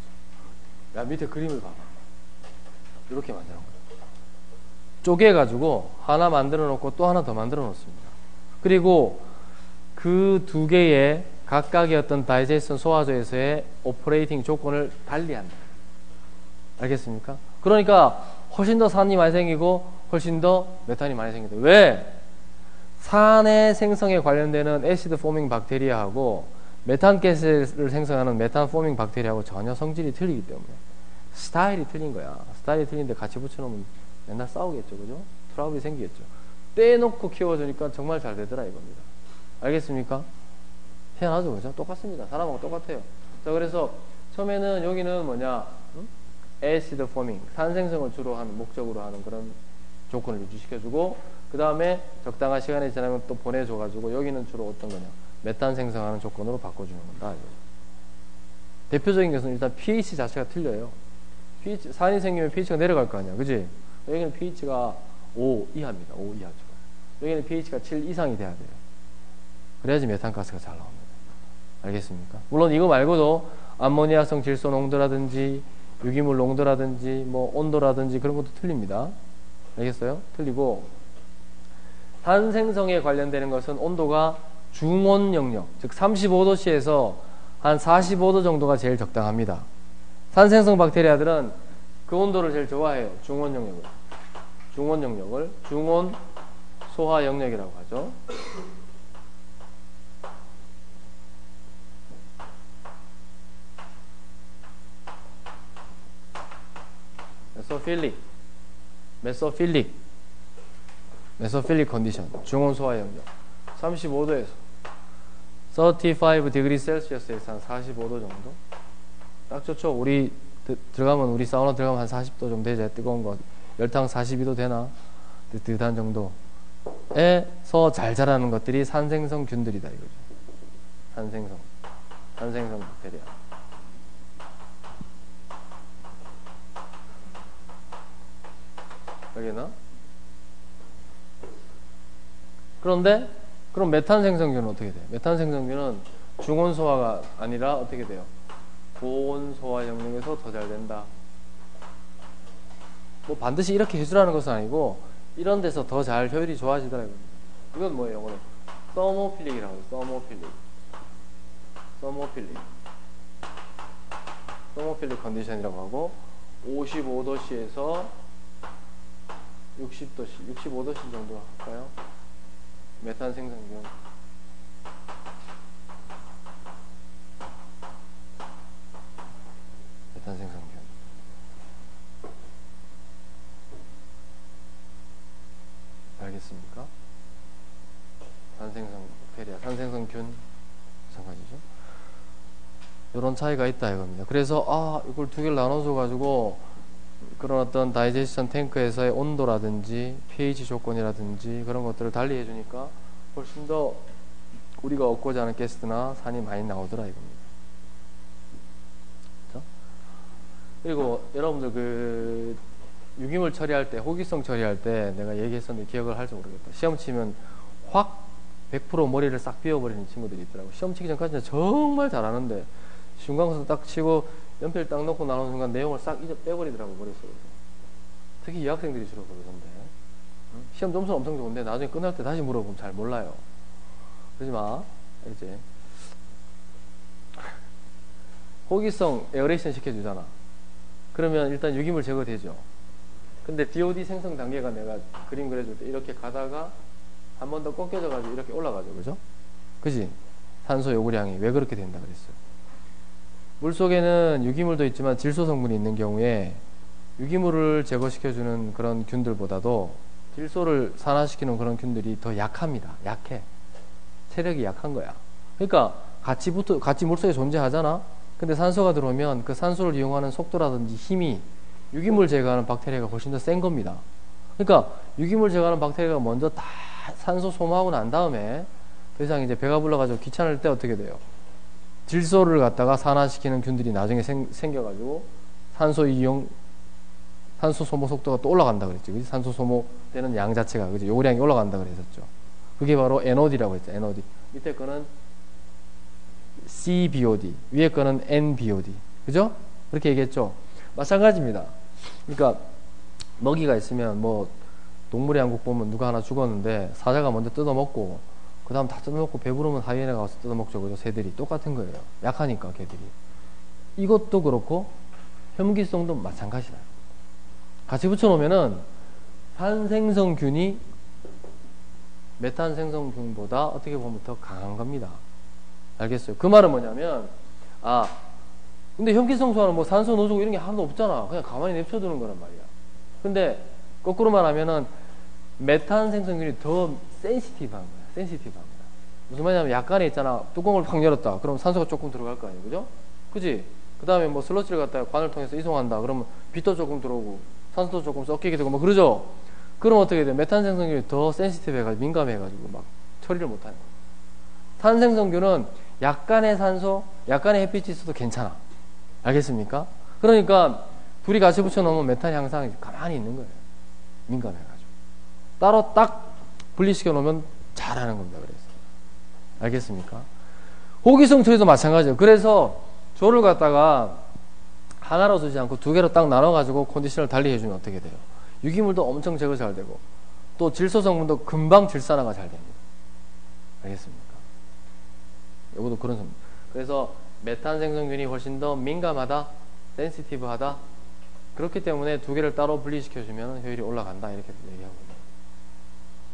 A: 야, 밑에 그림을 봐봐. 이렇게 만들어 놓은 거야. 쪼개가지고 하나 만들어 놓고 또 하나 더 만들어 놓습니다. 그리고 그 두 개의 각각의 어떤 다이제스션 소화조에서의 오퍼레이팅 조건을 달리한다. 알겠습니까? 그러니까 훨씬 더 산이 많이 생기고 훨씬 더 메탄이 많이 생긴다. 왜? 산의 생성에 관련되는 애시드 포밍 박테리아하고 메탄 가스를 생성하는 메탄 포밍 박테리아하고 전혀 성질이 틀리기 때문에 스타일이 틀린 거야. 스타일이 틀린데 같이 붙여놓으면 맨날 싸우겠죠. 그죠? 트러블이 생기겠죠. 떼놓고 키워주니까 정말 잘 되더라 이겁니다. 알겠습니까? 희한하죠. 그죠? 똑같습니다. 사람하고 똑같아요. 자, 그래서 처음에는 여기는 뭐냐? 애시드 포밍, 산생성을 주로 하는, 목적으로 하는 그런 조건을 유지시켜주고, 그 다음에 적당한 시간이 지나면 또 보내줘가지고, 여기는 주로 어떤 거냐? 메탄 생성하는 조건으로 바꿔주는 건다. 이거죠. 대표적인 것은 일단 pH 자체가 틀려요. pH, 산이 생기면 pH가 내려갈 거 아니야. 그지? 여기는 pH가 5 이하입니다. 5 이하죠. 여기는 pH가 7 이상이 돼야 돼요. 그래야지 메탄가스가 잘 나옵니다. 알겠습니까? 물론 이거 말고도 암모니아성 질소 농도라든지 유기물 농도라든지 뭐 온도라든지 그런 것도 틀립니다. 알겠어요? 틀리고 산 생성에 관련되는 것은 온도가 중온 영역, 즉 35도씨에서 한 45도 정도가 제일 적당합니다. 산 생성 박테리아들은 그 온도를 제일 좋아해요. 중온 영역을. 중온 소화 영역이라고 하죠. 메소필릭 컨디션, 중온 소화 영역. 35도에서 35 디그리 셀시어스에서 한 45도 정도? 딱 좋죠. 우리 들어가면, 우리 사우나 들어가면 한 40도 정도 되죠. 뜨거운 거. 열탕 42도 되나? 뜨뜻한 정도에서 잘 자라는 것들이 산생성 균들이다 이거죠. 산생성 박테리아. 알겠나? 그런데 그럼 메탄 생성균은 어떻게 돼요? 메탄 생성균은 중온 소화가 아니라 어떻게 돼요? 고온 소화 영역에서 더 잘 된다. 뭐 반드시 이렇게 해주라는 것은 아니고 이런 데서 더 잘 효율이 좋아지더라고요. 이건 뭐예요? 영어로 서모필릭이라고 해요. 서모필릭 컨디션이라고 하고 55도씨에서 60도씨, 65도씨 정도 할까요? 메탄 생성균. 메탄 생성균. 알겠습니까? 산생성 박테리아, 산생성균 마찬가지죠. 이런 차이가 있다 이겁니다. 그래서 이걸 두 개를 나눠줘 가지고 그런 어떤 다이제스션 탱크에서의 온도라든지 pH 조건이라든지 그런 것들을 달리 해주니까 훨씬 더 우리가 얻고자 하는 가스나 산이 많이 나오더라 이겁니다. 그렇죠? 그리고 여러분들 그 유기물 처리할 때, 호기성 처리할 때 내가 얘기했었는데 기억을 할지 모르겠다. 시험 치면 확 100% 머리를 싹 비워버리는 친구들이 있더라고. 시험 치기 전까지는 정말 잘하는데 중간고사 딱 치고 연필 딱 넣고 나오는 순간 내용을 싹 빼버리더라고 머릿속에서. 특히 여학생들이 주로 그러던데. 시험 점수는 엄청 좋은데 나중에 끝날 때 다시 물어보면 잘 몰라요. 그러지 마. 이제 호기성 에어레이션 시켜주잖아. 그러면 일단 유기물 제거되죠. 근데 DOD 생성 단계가 내가 그림 그려줄 때 이렇게 가다가 한 번 더 꺾여져가지고 이렇게 올라가죠. 그죠? 그지? 산소 요구량이 왜 그렇게 된다 그랬어요. 물속에는 유기물도 있지만 질소 성분이 있는 경우에 유기물을 제거시켜주는 그런 균들보다도 질소를 산화시키는 그런 균들이 더 약합니다. 약해. 체력이 약한 거야. 그러니까 같이 물속에 존재하잖아. 근데 산소가 들어오면 그 산소를 이용하는 속도라든지 힘이 유기물 제거하는 박테리아가 훨씬 더 센 겁니다. 그러니까 유기물 제거하는 박테리아가 먼저 다 산소 소모하고 난 다음에 더 이상 이제 배가 불러가지고 귀찮을 때 어떻게 돼요? 질소를 갖다가 산화시키는 균들이 나중에 생겨가지고 산소 소모 속도가 또 올라간다 그랬죠. 그치? 산소 소모되는 양 자체가, 그치? 요구량이 올라간다 그랬었죠. 그게 바로 NOD라고 했죠. NOD. 밑에 거는 CBOD, 위에 거는 NBOD. 그죠? 그렇게 얘기했죠. 마찬가지입니다. 그러니까 먹이가 있으면 뭐 동물의 왕국 보면 누가 하나 죽었는데 사자가 먼저 뜯어먹고 그 다음 다 뜯어먹고 배부르면 하이에나가 와서 뜯어먹죠. 그죠? 새들이 똑같은 거예요. 약하니까 걔들이. 이것도 그렇고 혐기성도 마찬가지다. 같이 붙여놓으면은 탄생성균이 메탄 생성균보다 어떻게 보면 더 강한 겁니다. 알겠어요? 그 말은 뭐냐면 근데 혐기성소하는 뭐 산소 노조고 이런 게 하나도 없잖아. 그냥 가만히 냅쳐두는 거란 말이야. 근데 거꾸로 말하면은 메탄 생성균이 더 센시티브한 거야. 센시티브합니다. 무슨 말이냐면 약간에 있잖아. 뚜껑을 팍 열었다. 그럼 산소가 조금 들어갈 거 아니에요. 그죠? 그지? 그 다음에 뭐 슬러지를 갖다가 관을 통해서 이송한다. 그러면 빛도 조금 들어오고 산소도 조금 섞이게 되고 뭐 그러죠? 그럼 어떻게 돼? 메탄 생성균이 더 센시티브 해가지고 민감해가지고 막 처리를 못하는 거야. 탄생성균은 약간의 산소, 약간의 햇빛이 있어도 괜찮아. 알겠습니까? 그러니까 둘이 같이 붙여놓으면 메탄 향상이 가만히 있는 거예요. 민감해가지고. 따로 딱 분리시켜 놓으면 잘하는 겁니다. 그래서. 알겠습니까? 호기성 처리도 마찬가지예요. 그래서 조를 갖다가 하나로 두지 않고 두 개로 딱 나눠가지고 컨디션을 달리 해주면 어떻게 돼요? 유기물도 엄청 제거 잘 되고 또 질소 성분도 금방 질산화가 잘 됩니다. 알겠습니까? 이것도 그런 성분. 그래서 메탄 생성균이 훨씬 더 민감하다, 센시티브하다. 그렇기 때문에 두 개를 따로 분리시켜주면 효율이 올라간다 이렇게 얘기하고 있네요.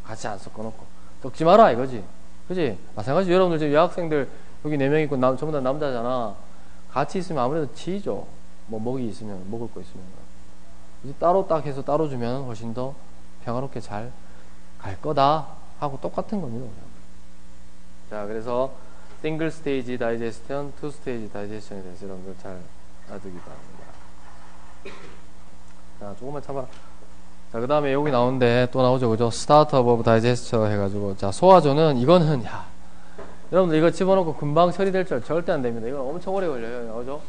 A: 같이 안 섞어놓고 섞지 마라 이거지. 그지? 마찬가지. 여러분들 지금 여학생들 여기 4명 있고 전부 다 남자잖아. 같이 있으면 아무래도 치이죠. 뭐 먹이 있으면, 먹을 거 있으면. 이제 따로 딱 해서 따로 주면 훨씬 더 평화롭게 잘 갈 거다 하고 똑같은 겁니다. 자, 그래서 싱글 스테이지 다이제스션, 투 스테이지 다이제스션에 대해서 여러분들 잘 알아두기 바랍니다. 자, 조금만 참아라. 자, 그 다음에 여기 나오는데 또 나오죠. 그죠? 스타트업 오브 다이제스처 해가지고. 자, 소화조는 이거는, 여러분들 이거 집어넣고 금방 처리될 줄 절대 안 됩니다. 이건 엄청 오래 걸려요. 그죠?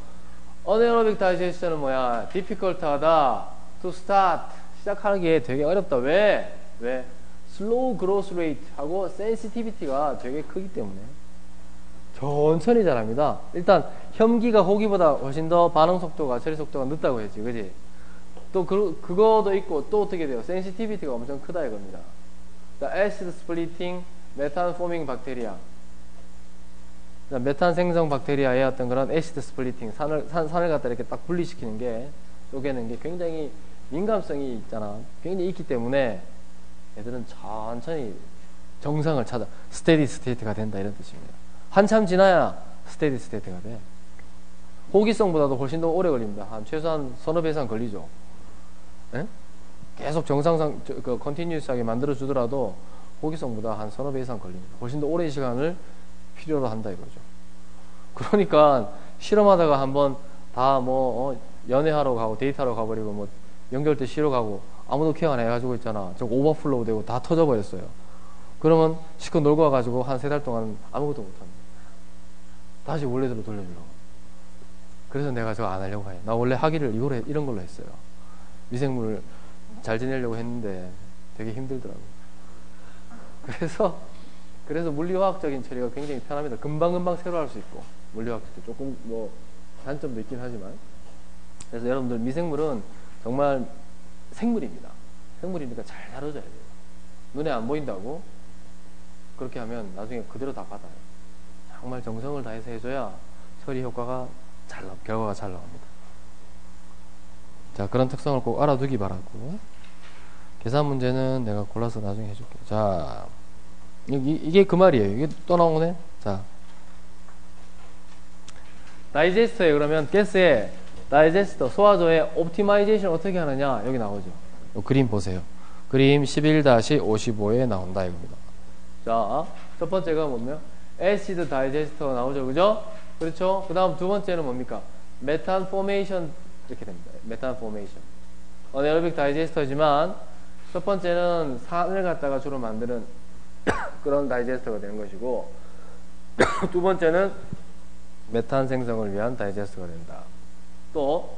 A: 어네어로빅 다이제스션은 뭐야? difficult하다, to start. 시작하는 게 되게 어렵다. 왜? slow growth rate 하고 sensitivity가 되게 크기 때문에. 천천히 자랍니다. 일단, 혐기가 호기보다 훨씬 더 반응 속도가, 처리 속도가 늦다고 했지. 그지? 또 그거도 있고 또 어떻게 돼요? 센시티비티가 엄청 크다 이겁니다. acid splitting, 메탄 포밍 박테리아. 메탄 생성 박테리아의 어떤 그런 acid splitting, 산을 갖다 이렇게 딱 분리시키는 게, 쪼개는 게 굉장히 민감성이 있잖아. 굉장히 있기 때문에 애들은 천천히 정상을 찾아 스테디 스테이트가 된다 이런 뜻입니다. 한참 지나야 스테디 스테이트가 돼. 호기성보다도 훨씬 더 오래 걸립니다. 최소한 서너 배 이상 걸리죠. 에? 계속 정상상 컨티뉴스하게 만들어 주더라도 호기성보다 한 서너 배 이상 걸립니다. 훨씬 더 오랜 시간을 필요로 한다 이거죠. 그러니까 실험하다가 한번 다 뭐 연애하러 가고 데이트하러 가버리고 뭐 연결 때 쉬러 가고 아무도 케어 안 해가지고 있잖아. 저 오버플로우 되고 다 터져버렸어요. 그러면 실컷 놀고 와가지고 한 3달 동안 아무것도 못합니다. 다시 원래대로 돌려주려고. 그래서 내가 저거 안 하려고 해요. 나 원래 학위를 이런 걸로 했어요. 미생물 잘 지내려고 했는데 되게 힘들더라고요. 그래서 물리화학적인 처리가 굉장히 편합니다. 금방금방 새로 할 수 있고 물리화학도 조금 뭐 단점도 있긴 하지만. 그래서 여러분들 미생물은 정말 생물입니다. 생물이니까 잘 다뤄줘야 돼요. 눈에 안 보인다고 그렇게 하면 나중에 그대로 다 받아요. 정말 정성을 다해서 해줘야 처리 효과가 결과가 잘 나옵니다. 자, 그런 특성을 꼭 알아두기 바라고. 계산 문제는 내가 골라서 나중에 해줄게요. 자, 이게 그 말이에요. 이게 또 나오네. 자, 다이제스터에 그러면 가스의 다이제스터 소화조의 옵티마이제이션 어떻게 하느냐 여기 나오죠. 요 그림 보세요. 그림 11-55에 나온다 이겁니다. 자, 첫 번째가 뭐냐면 애시드 다이제스터 나오죠, 그죠? 그렇죠. 그 다음 두 번째는 뭡니까? 메탄 포메이션 이렇게 됩니다. 메탄 포메이션. 어네어로빅 다이제스터지만 첫 번째는 산을 갖다가 주로 만드는 그런 다이제스터가 되는 것이고 두 번째는 메탄 생성을 위한 다이제스터가 된다. 또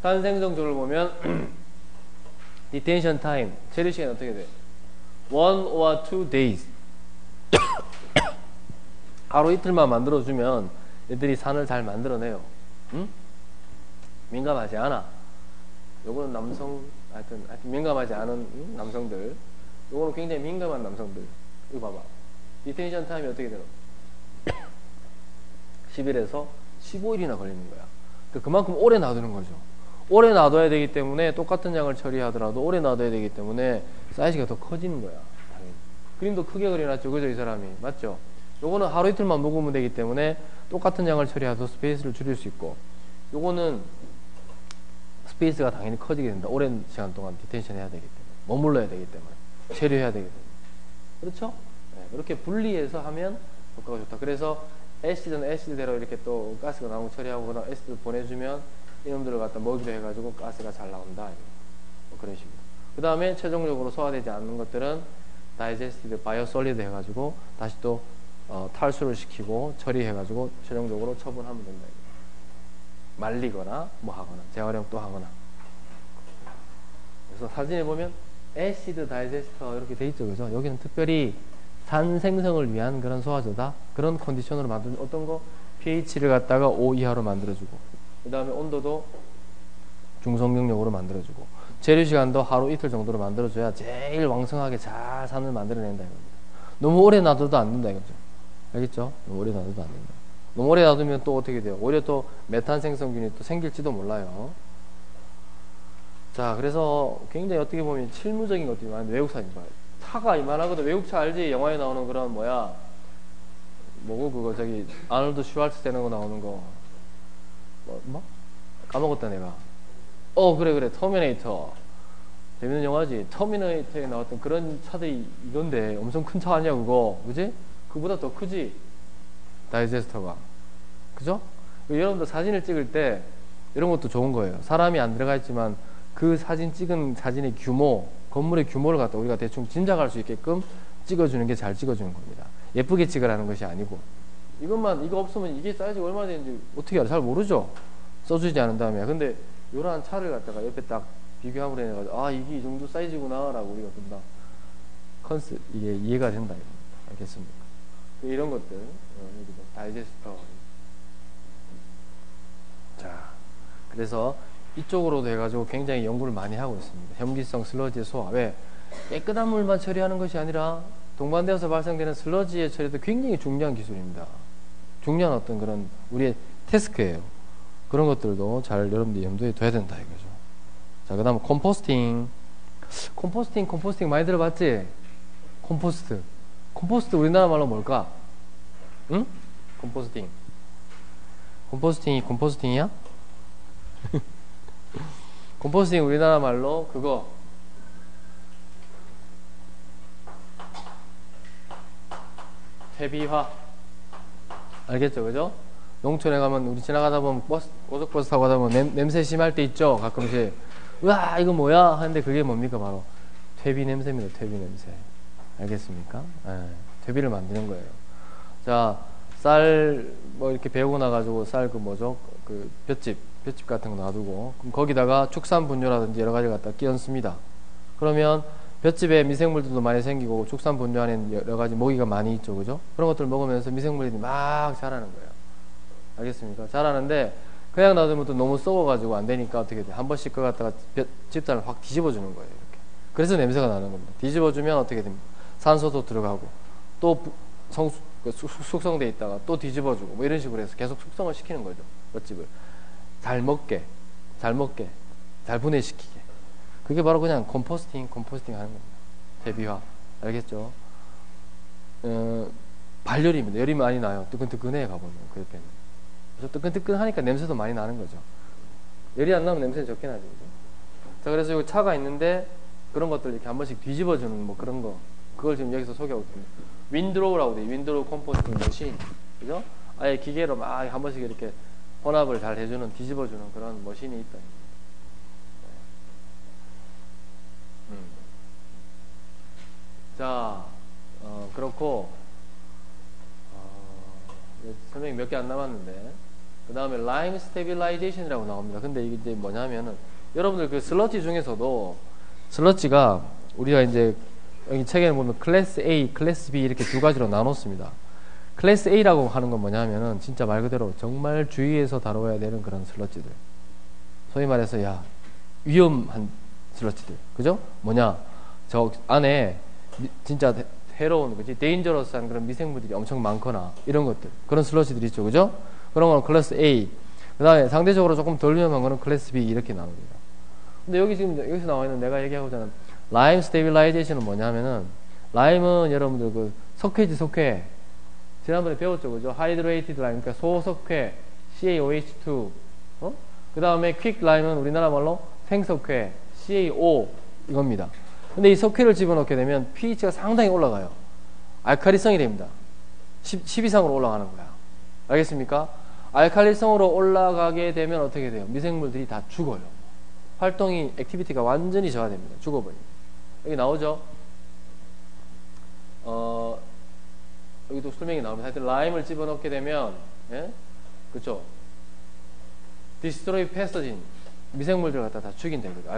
A: 탄 생성조를 보면 디텐션 타임 체류 시간이 어떻게 돼? 1 or 2 days 하루 이틀만 만들어주면 애들이 산을 잘 만들어내요. 응? 민감하지 않아. 요거는 하여튼 민감하지 않은 남성들. 요거는 굉장히 민감한 남성들. 이거 봐봐. 디텐션 타임이 어떻게 되노? 10일에서 15일이나 걸리는 거야. 그만큼 오래 놔두는 거죠. 오래 놔둬야 되기 때문에 똑같은 양을 처리하더라도 오래 놔둬야 되기 때문에 사이즈가 더 커지는 거야. 당연히. 그림도 크게 그려놨죠. 그죠? 이 사람이. 맞죠? 요거는 하루 이틀만 먹으면 되기 때문에 똑같은 양을 처리해도 스페이스를 줄일 수 있고 요거는 스페이스가 당연히 커지게 된다. 오랜 시간 동안 디텐션 해야 되기 때문에 머물러야 되기 때문에 체류해야 되기 때문에 그렇죠? 네, 이렇게 분리해서 하면 효과가 좋다. 그래서 애시드는 애시드대로 이렇게 또 가스가 나오고 처리하고 그다음 애시드 보내주면 이놈들을 갖다 먹이로 해가지고 가스가 잘 나온다. 뭐 그런 식으로. 그 다음에 최종적으로 소화되지 않는 것들은 다이제스티드 바이오솔리드 해가지고 다시 또 탈수를 시키고 처리해가지고 최종적으로 처분하면 된다. 말리거나 뭐 하거나 재활용 또 하거나. 그래서 사진에 보면 애시드 다이제스터 이렇게 돼 있죠, 그죠? 여기는 특별히 산 생성을 위한 그런 소화조다. 그런 컨디션으로 만든 어떤 거 pH를 갖다가 5 이하로 만들어주고, 그 다음에 온도도 중성경력으로 만들어주고, 재료 시간도 하루 이틀 정도로 만들어줘야 제일 왕성하게 잘 산을 만들어낸다 이겁니다. 너무 오래 놔둬도 안 된다 이거죠. 알겠죠? 너무 오래 놔둬도 안 된다. 너무 오래 놔두면 또 어떻게 돼요? 오히려 또 메탄 생성균이 또 생길지도 몰라요. 자, 그래서 굉장히 어떻게 보면 실무적인 것들이 많은데 외국 사진 봐요. 차가 이만하거든. 외국차 알지? 영화에 나오는 그런 뭐야? 뭐고 그거 저기 아놀드 슈왈츠제네거 나오는 거. 뭐? 까먹었다 내가. 그래 터미네이터. 재밌는 영화지. 터미네이터에 나왔던 그런 차들이 이건데 엄청 큰 차 아니야 그거, 그지? 그보다 더 크지 다이제스터가, 그죠? 여러분들 사진을 찍을 때 이런 것도 좋은 거예요. 사람이 안 들어가 있지만 그 사진 찍은 사진의 규모, 건물의 규모를 갖다 우리가 대충 짐작할 수 있게끔 찍어주는 게 잘 찍어주는 겁니다. 예쁘게 찍으라는 것이 아니고, 이거 없으면 이게 사이즈가 얼마나 되는지 어떻게 알아? 잘 모르죠? 써주지 않은 다음에. 근데 요러한 차를 갖다가 옆에 딱 비교함으로 해가지고 이게 이 정도 사이즈구나 라고 우리가 금방 이게 이해가 된다 이겁니다. 알겠습니까? 이런 것들 다이제스터. 자, 그래서 이쪽으로도 해가지고 굉장히 연구를 많이 하고 있습니다. 혐기성 슬러지의 소화. 왜? 깨끗한 물만 처리하는 것이 아니라 동반되어서 발생되는 슬러지의 처리도 굉장히 중요한 기술입니다. 중요한 어떤 그런 우리의 태스크예요. 그런 것들도 잘 여러분들이 염두에 둬야 된다 이거죠. 자, 그 다음 컴포스팅 많이 들어봤지? 컴포스트 우리나라 말로 뭘까? 응? 컴포스팅이야? 컴포스팅 우리나라 말로 그거 퇴비화. 알겠죠? 그죠? 농촌에 가면 우리 지나가다 보면 고속버스 타고 가다 보면 냄새 심할 때 있죠? 가끔씩. 우와, 이거 뭐야? 하는데 그게 뭡니까? 바로 퇴비 냄새입니다. 퇴비 냄새. 알겠습니까? 네, 퇴비를 만드는 거예요. 자, 쌀 뭐 이렇게 배우고 나가지고 쌀 그 뭐죠? 그 볏짚 같은 거 놔두고 그럼 거기다가 축산 분뇨라든지 여러 가지 갖다 끼얹습니다. 그러면 볏짚에 미생물들도 많이 생기고 축산 분뇨 안에는 여러 가지 모기가 많이 있죠, 그죠? 그런 것들 먹으면서 미생물들이 막 자라는 거예요. 알겠습니까? 자라는데 그냥 놔두면 또 너무 썩어가지고 안 되니까 어떻게 돼? 한 번씩 그거 갖다가 집단을 확 뒤집어주는 거예요, 이렇게. 그래서 냄새가 나는 겁니다. 뒤집어주면 어떻게 됩니까? 산소도 들어가고 또 숙성돼 있다가 또 뒤집어주고 뭐 이런 식으로 해서 계속 숙성을 시키는 거죠, 볏짚을. 잘 먹게, 잘 분해시키게. 그게 바로 그냥 컴포스팅 하는 겁니다. 대비화. 알겠죠? 발열입니다. 열이 많이 나요. 뜨끈뜨끈해 가보면 그 옆에는. 그래서 뜨끈뜨끈하니까 냄새도 많이 나는 거죠. 열이 안 나면 냄새는 적게 나죠. 그죠? 자, 그래서 여기 차가 있는데 그런 것들 이렇게 한 번씩 뒤집어주는 뭐 그런 거. 그걸 지금 여기서 소개하고 있습니다. 윈드로우라고 돼요. 윈드로우 컴포스팅 머신. 그죠? 아예 기계로 막 한 번씩 이렇게 혼합을 잘 해주는, 뒤집어주는 그런 머신이 있다. 자, 그렇고, 설명이 몇 개 안 남았는데, 그 다음에 라임 스테빌라이제이션이라고 나옵니다. 근데 이게 이제 뭐냐면은, 여러분들 그 슬러지 중에서도, 슬러지가 우리가 이제 여기 책에 보면 클래스 A, 클래스 B 이렇게 두 가지로 나눴습니다. 클래스 A라고 하는 건 뭐냐면은 진짜 말 그대로 정말 주의해서 다뤄야 되는 그런 슬러지들. 소위 말해서 야, 위험한 슬러지들. 그죠? 뭐냐? 저 안에 진짜 해로운 거지, 데인저러스한 그런 미생물들이 엄청 많거나 이런 것들. 그런 슬러지들이 있죠. 그죠? 그런 거는 클래스 A. 그 다음에 상대적으로 조금 덜 위험한 거는 클래스 B 이렇게 나옵니다. 근데 여기 지금 여기서 나와 있는 내가 얘기하고자 하는 라임 스테빌라이제이션은 뭐냐면은, 라임은 여러분들 그 석회 지난번에 배웠죠, 그죠? 하이드레이티드 라임, 그러니까 소석회 CaOH2, 그 다음에 퀵 라임은 우리나라 말로 생석회 CaO 이겁니다. 근데 이 석회를 집어넣게 되면 pH가 상당히 올라가요. 알칼리성이 됩니다. 10 이상으로 올라가는 거야. 알겠습니까? 알칼리성으로 올라가게 되면 어떻게 돼요? 미생물들이 다 죽어요. 활동이, 액티비티가 완전히 저하됩니다. 죽어버립니다. 여기 나오죠? 여기도 설명이 나옵니다. 하여튼 라임을 집어넣게 되면, 예? 그쵸? 디스트로이 패서진, 미생물들을 갖다 다 죽인다 이거죠.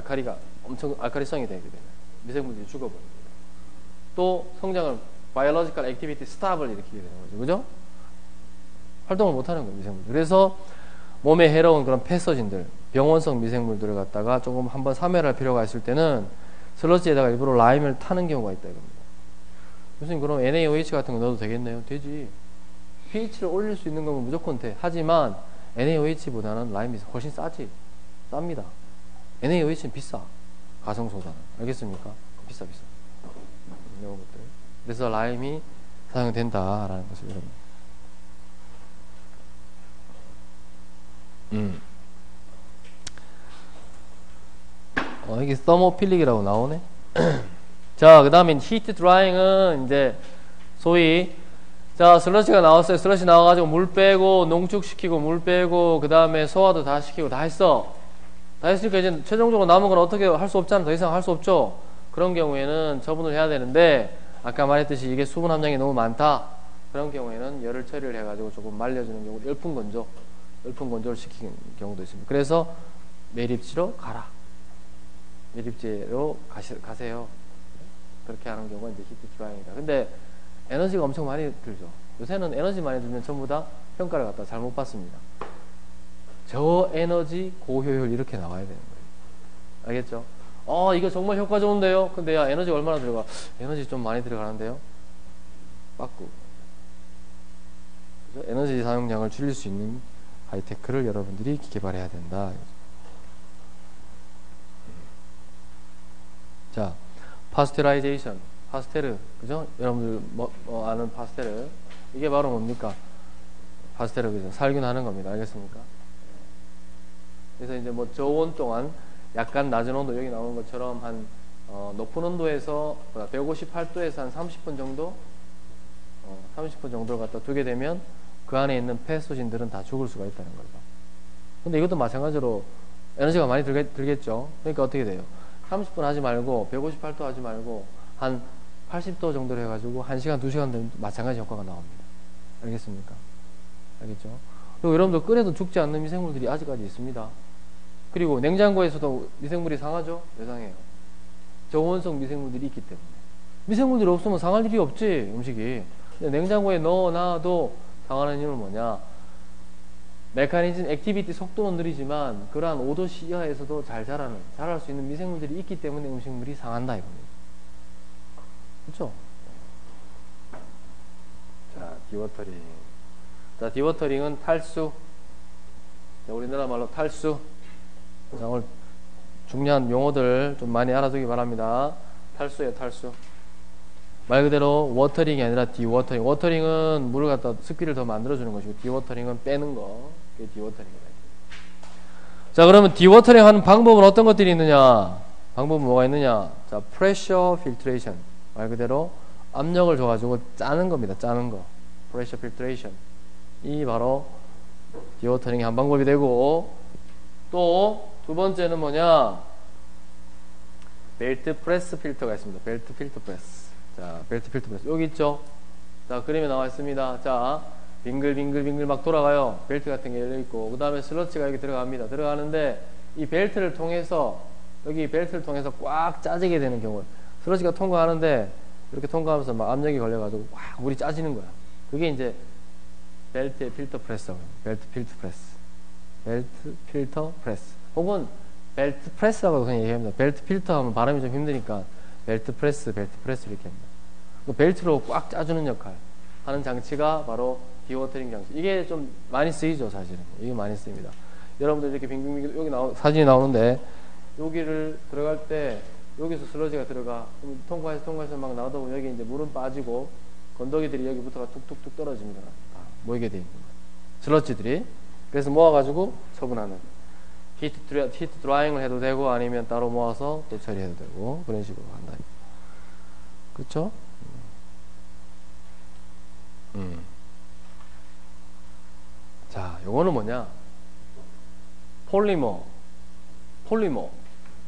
A: 알칼리성이 되게 되면 미생물들이 죽어버립니다. 또 성장을 바이올로지컬 액티비티 스탑을 일으키게 되는 거죠. 그죠? 활동을 못하는 거예요, 미생물들. 그래서 몸에 해로운 그런 패서진들, 병원성 미생물들을 갖다가 조금 한번 사멸할 필요가 있을 때는 슬러지에다가 일부러 라임을 타는 경우가 있다 이겁니다. 교수님, 그럼 NaOH 같은 거 넣어도 되겠네요? 되지. pH를 올릴 수 있는 거면 무조건 돼. 하지만 NaOH보다는 라임이 훨씬 쌉니다. NaOH는 비싸. 가성소다는. 알겠습니까? 비싸. 이런 것들. 그래서 라임이 사용된다라는 것을 여러분. 이게 서모필릭이라고 나오네. 자, 그 다음에 히트 드라잉은 이제 소위, 자, 슬러시가 나왔어요. 슬러시 나와가지고 물 빼고 농축시키고 물 빼고 그 다음에 소화도 다 시키고 다 했어. 다 했으니까 이제 최종적으로 남은 건 어떻게 할 수 없잖아. 더 이상 할 수 없죠. 그런 경우에는 처분을 해야 되는데, 아까 말했듯이 이게 수분 함량이 너무 많다. 그런 경우에는 열을 처리를 해가지고 조금 말려주는 경우, 열풍 건조를 시키는 경우도 있습니다. 그래서 매립지로 가라. 매립지로 가세요. 그렇게 하는 경우가 이제 히트 드라잉이다. 근데 에너지가 엄청 많이 들죠. 요새는 에너지 많이 들면 전부 다 평가를 갖다 잘못 받습니다. 저에너지 고효율 이렇게 나와야 되는 거예요. 알겠죠? 이거 정말 효과 좋은데요? 근데 야, 에너지 얼마나 들어가? 에너지 좀 많이 들어가는데요? 빠꾸. 그죠? 에너지 사용량을 줄일 수 있는 하이테크를 여러분들이 개발해야 된다. 자, 파스테라이제이션, 파스테르, 그죠? 여러분들 아는 파스테르, 이게 바로 뭡니까? 파스테르, 그죠? 살균하는 겁니다. 알겠습니까? 그래서 이제 뭐 저온 동안 약간 낮은 온도, 여기 나오는 것처럼 한 높은 온도에서 158도에서 한 30분 정도, 30분 정도를 갖다 두게 되면 그 안에 있는 폐소진들은 다 죽을 수가 있다는 거죠. 근데 이것도 마찬가지로 에너지가 많이 들겠죠. 그러니까 어떻게 돼요? 30분 하지 말고 158도 하지 말고 한 80도 정도로 해가지고 1시간, 2시간 되면 마찬가지 효과가 나옵니다. 알겠습니까? 알겠죠? 그리고 여러분들 끓여도 죽지 않는 미생물들이 아직까지 있습니다. 그리고 냉장고에서도 미생물이 상하죠? 왜 상해요? 저온성 미생물들이 있기 때문에. 미생물들이 없으면 상할 일이 없지, 음식이. 근데 냉장고에 넣어놔도 상하는 이유는 뭐냐? 메커니즘, 액티비티 속도는 느리지만 그러한 5도 이하에서도 자랄 수 있는 미생물들이 있기 때문에 음식물이 상한다 이겁니다. 그렇죠? 자, 디워터링. 자, 디워터링은 탈수. 자, 우리나라 말로 탈수. 자, 오늘 중요한 용어들 좀 많이 알아두기 바랍니다. 탈수예요, 탈수. 말 그대로 워터링이 아니라 디워터링. 워터링은 물을 갖다 습기를 더 만들어주는 것이고, 디워터링은 빼는 거. 그게 디워터링이다. 자, 그러면 디워터링 하는 방법은 어떤 것들이 있느냐? 방법은 뭐가 있느냐? 자, pressure filtration. 말 그대로 압력을 줘가지고 짜는 겁니다. 짜는 거. pressure filtration. 이 바로 디워터링의 한 방법이 되고, 또 두 번째는 뭐냐? 벨트 프레스 필터가 있습니다. 벨트 필터 프레스. 자, 벨트 필터 프레스. 여기 있죠? 자, 그림에 나와 있습니다. 자, 빙글빙글빙글 막 돌아가요. 벨트 같은 게 열려있고, 그 다음에 슬러치가 여기 들어갑니다. 들어가는데, 이 벨트를 통해서, 여기 벨트를 통해서 꽉 짜지게 되는 경우, 슬러치가 통과하는데, 이렇게 통과하면서 막 압력이 걸려가지고, 꽉 물이 짜지는 거야. 그게 이제, 벨트의 필터 프레스라고 합니다. 벨트 필터 프레스. 벨트 필터 프레스. 혹은, 벨트 프레스라고 그냥 얘기합니다. 벨트 필터 하면 발음이 좀 힘드니까, 벨트 프레스 이렇게 합니다. 그 벨트로 꽉 짜주는 역할 하는 장치가 바로 디워터링 장치. 이게 좀 많이 쓰이죠, 사실은. 이게 많이 쓰입니다. 여러분들 이렇게 빙빙빙, 여기 사진이 나오는데, 여기를 들어갈 때, 여기서 슬러지가 들어가. 그럼 통과해서 막 나오다 보면 여기 이제 물은 빠지고, 건더기들이 여기부터가 툭툭툭 떨어집니다. 다 모이게 되어 있는 거예요. 슬러지들이. 그래서 모아가지고 처분하는. 히트 드라잉을 해도 되고, 아니면 따로 모아서 또 처리해도 되고, 그런 식으로 한다. 그렇죠? 자, 요거는 뭐냐? 폴리머.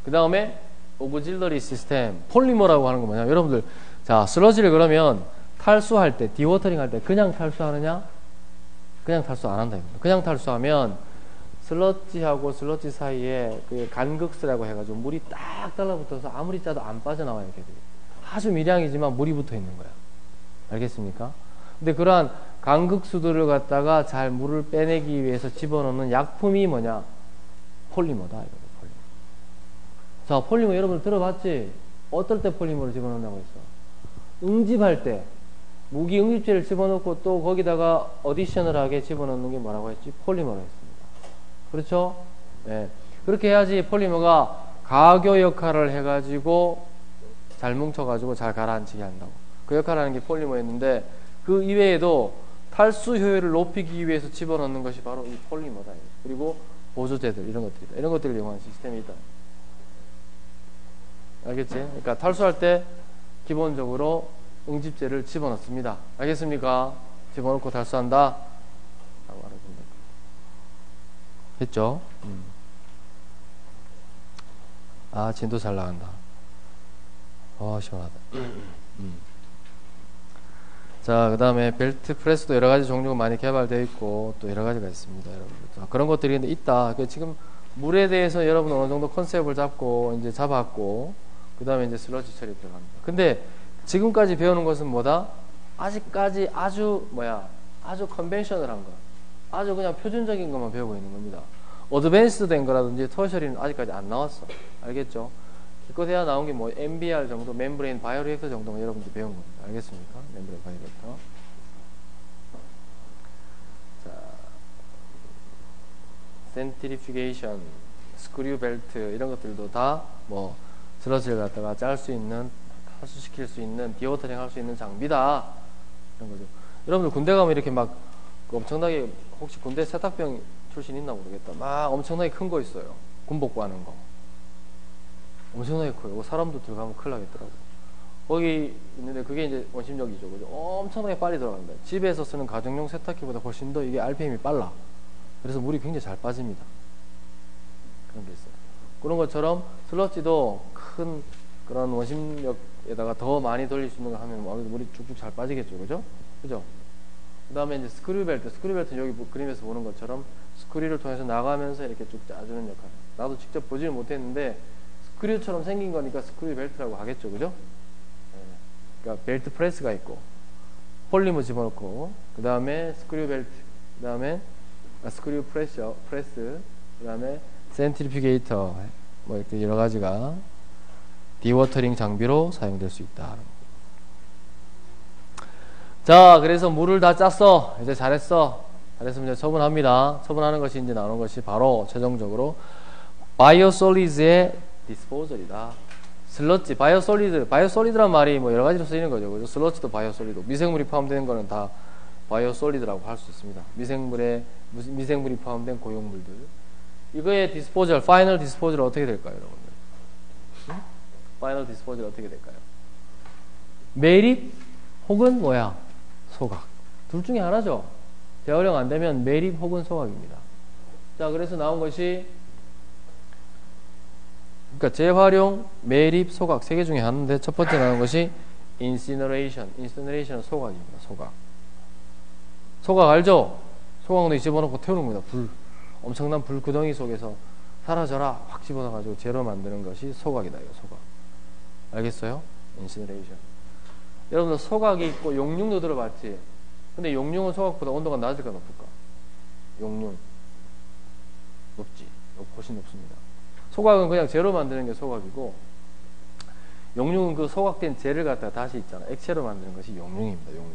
A: 그 다음에 오브질러리 시스템. 폴리머라고 하는 거 뭐냐? 여러분들, 자, 슬러지를 그러면 탈수할 때, 디워터링 할 때 그냥 탈수하느냐? 그냥 탈수 안 한다. 그냥 탈수하면 슬러지하고 슬러지 사이에 그 간극스라고 해가지고 물이 딱 달라붙어서 아무리 짜도 안 빠져나와요. 이렇게. 아주 미량이지만 물이 붙어 있는 거야. 알겠습니까? 근데 그러한 간극수들을 갖다가 잘 물을 빼내기 위해서 집어넣는 약품이 뭐냐? 폴리머다. 폴리머. 자, 폴리머 여러분 들어봤지? 어떨 때 폴리머를 집어넣는다고 했어? 응집할 때. 무기 응집제를 집어넣고 또 거기다가 어디셔널하게 집어넣는 게 뭐라고 했지? 폴리머로 했습니다. 그렇죠? 네. 그렇게 해야지 폴리머가 가교 역할을 해가지고 잘 뭉쳐가지고 잘 가라앉히게 한다고. 그 역할을 하는 게 폴리머였는데, 그 이외에도 탈수 효율을 높이기 위해서 집어넣는 것이 바로 이 폴리머다. 그리고 보조제들, 이런 것들이다. 이런 것들을 이용하는 시스템이 있다. 알겠지? 그러니까 탈수할 때 기본적으로 응집제를 집어넣습니다. 알겠습니까? 집어넣고 탈수한다. 라고 알아두면 될 거예요. 됐죠? 아, 진도 잘 나간다. 시원하다. 자, 그 다음에 벨트 프레스도 여러 가지 종류가 많이 개발되어 있고, 또 여러 가지가 있습니다, 여러분들. 자, 그런 것들이 있다. 지금 물에 대해서 여러분 어느 정도 컨셉을 잡고, 이제 잡았고, 그 다음에 이제 슬러지 처리 들어갑니다. 근데 지금까지 배우는 것은 뭐다? 아직까지 아주 컨벤셔널한 거. 아주 그냥 표준적인 것만 배우고 있는 겁니다. 어드밴스드 된 거라든지 터셔리는 아직까지 안 나왔어. 알겠죠? 기껏해야 나온 게 뭐 MBR 정도, 멤브레인 바이오리액터 정도만 여러분들 배운 겁니다. 알겠습니까? 멤브레인 바이오리액터. 자, 센트리퓨게이션, 스크류 벨트 이런 것들도 다 뭐 슬러지를 갖다가 짤 수 있는, 탈수시킬 수 있는, 디워터링 할 수 있는 장비다. 이런 거죠. 여러분들 군대 가면 이렇게 막 엄청나게, 혹시 군대 세탁병 출신 있나 모르겠다. 막 엄청나게 큰 거 있어요. 군복구 하는 거. 엄청나게 커요. 사람도 들어가면 큰일 나겠더라고요. 거기 있는데 그게 이제 원심력이죠. 그죠? 엄청나게 빨리 들어갑니다. 집에서 쓰는 가정용 세탁기보다 훨씬 더 이게 RPM이 빨라. 그래서 물이 굉장히 잘 빠집니다. 그런 게 있어요. 그런 것처럼 슬러지도 큰 그런 원심력에다가 더 많이 돌릴 수 있는 거 하면 아무래도 물이 쭉쭉 잘 빠지겠죠. 그죠? 그죠? 그 다음에 이제 스크류벨트. 스크류벨트는 여기 그림에서 보는 것처럼 스크류를 통해서 나가면서 이렇게 쭉 짜주는 역할. 나도 직접 보지는 못했는데 스크류처럼 생긴 거니까 스크류벨트라고 하겠죠. 그죠? 네. 그러니까 벨트 프레스가 있고 폴리머 집어넣고 그 다음에 스크류벨트 그 다음에 스크류 프레스 그 다음에 센트리퓨게이터 뭐 이렇게 여러 가지가 디워터링 장비로 사용될 수 있다. 자, 그래서 물을 다 짰어. 이제 잘했어. 잘했으면 이제 처분합니다. 처분하는 것이 이제 나오는 것이 바로 최종적으로 바이오솔리드의 디스포절이다. 슬러지, 바이오솔리드란 말이 뭐 여러 가지로 쓰이는 거죠. 그죠? 슬러지도 바이오솔리드. 미생물이 포함되는 거는 다 바이오솔리드라고 할 수 있습니다. 미생물이 포함된 고용물들. 이거의 디스포절, 파이널 디스포절 어떻게 될까요, 여러분들? 파이널 디스포절 어떻게 될까요? 매립 혹은 뭐야? 소각. 둘 중에 하나죠. 재활용 안 되면 매립 혹은 소각입니다. 자, 그래서 나온 것이 그러니까 재활용, 매립, 소각 세 개 중에 하나인데 첫 번째 나온 것이 incineration은 소각입니다. 소각 알죠? 소각로 집어넣고 태우는 겁니다. 불. 엄청난 불 구덩이 속에서 사라져라 확 집어넣어가지고 재로 만드는 것이 소각이다. 이거 소각. 알겠어요? incineration. 여러분들 소각이 있고 용융도 들어봤지? 근데 용융은 소각보다 온도가 낮을까 높을까? 용융. 높지. 훨씬 높습니다. 소각은 그냥 재로 만드는 게 소각이고 용융은 그 소각된 재를 갖다가 다시 있잖아. 액체로 만드는 것이 용융입니다. 용융.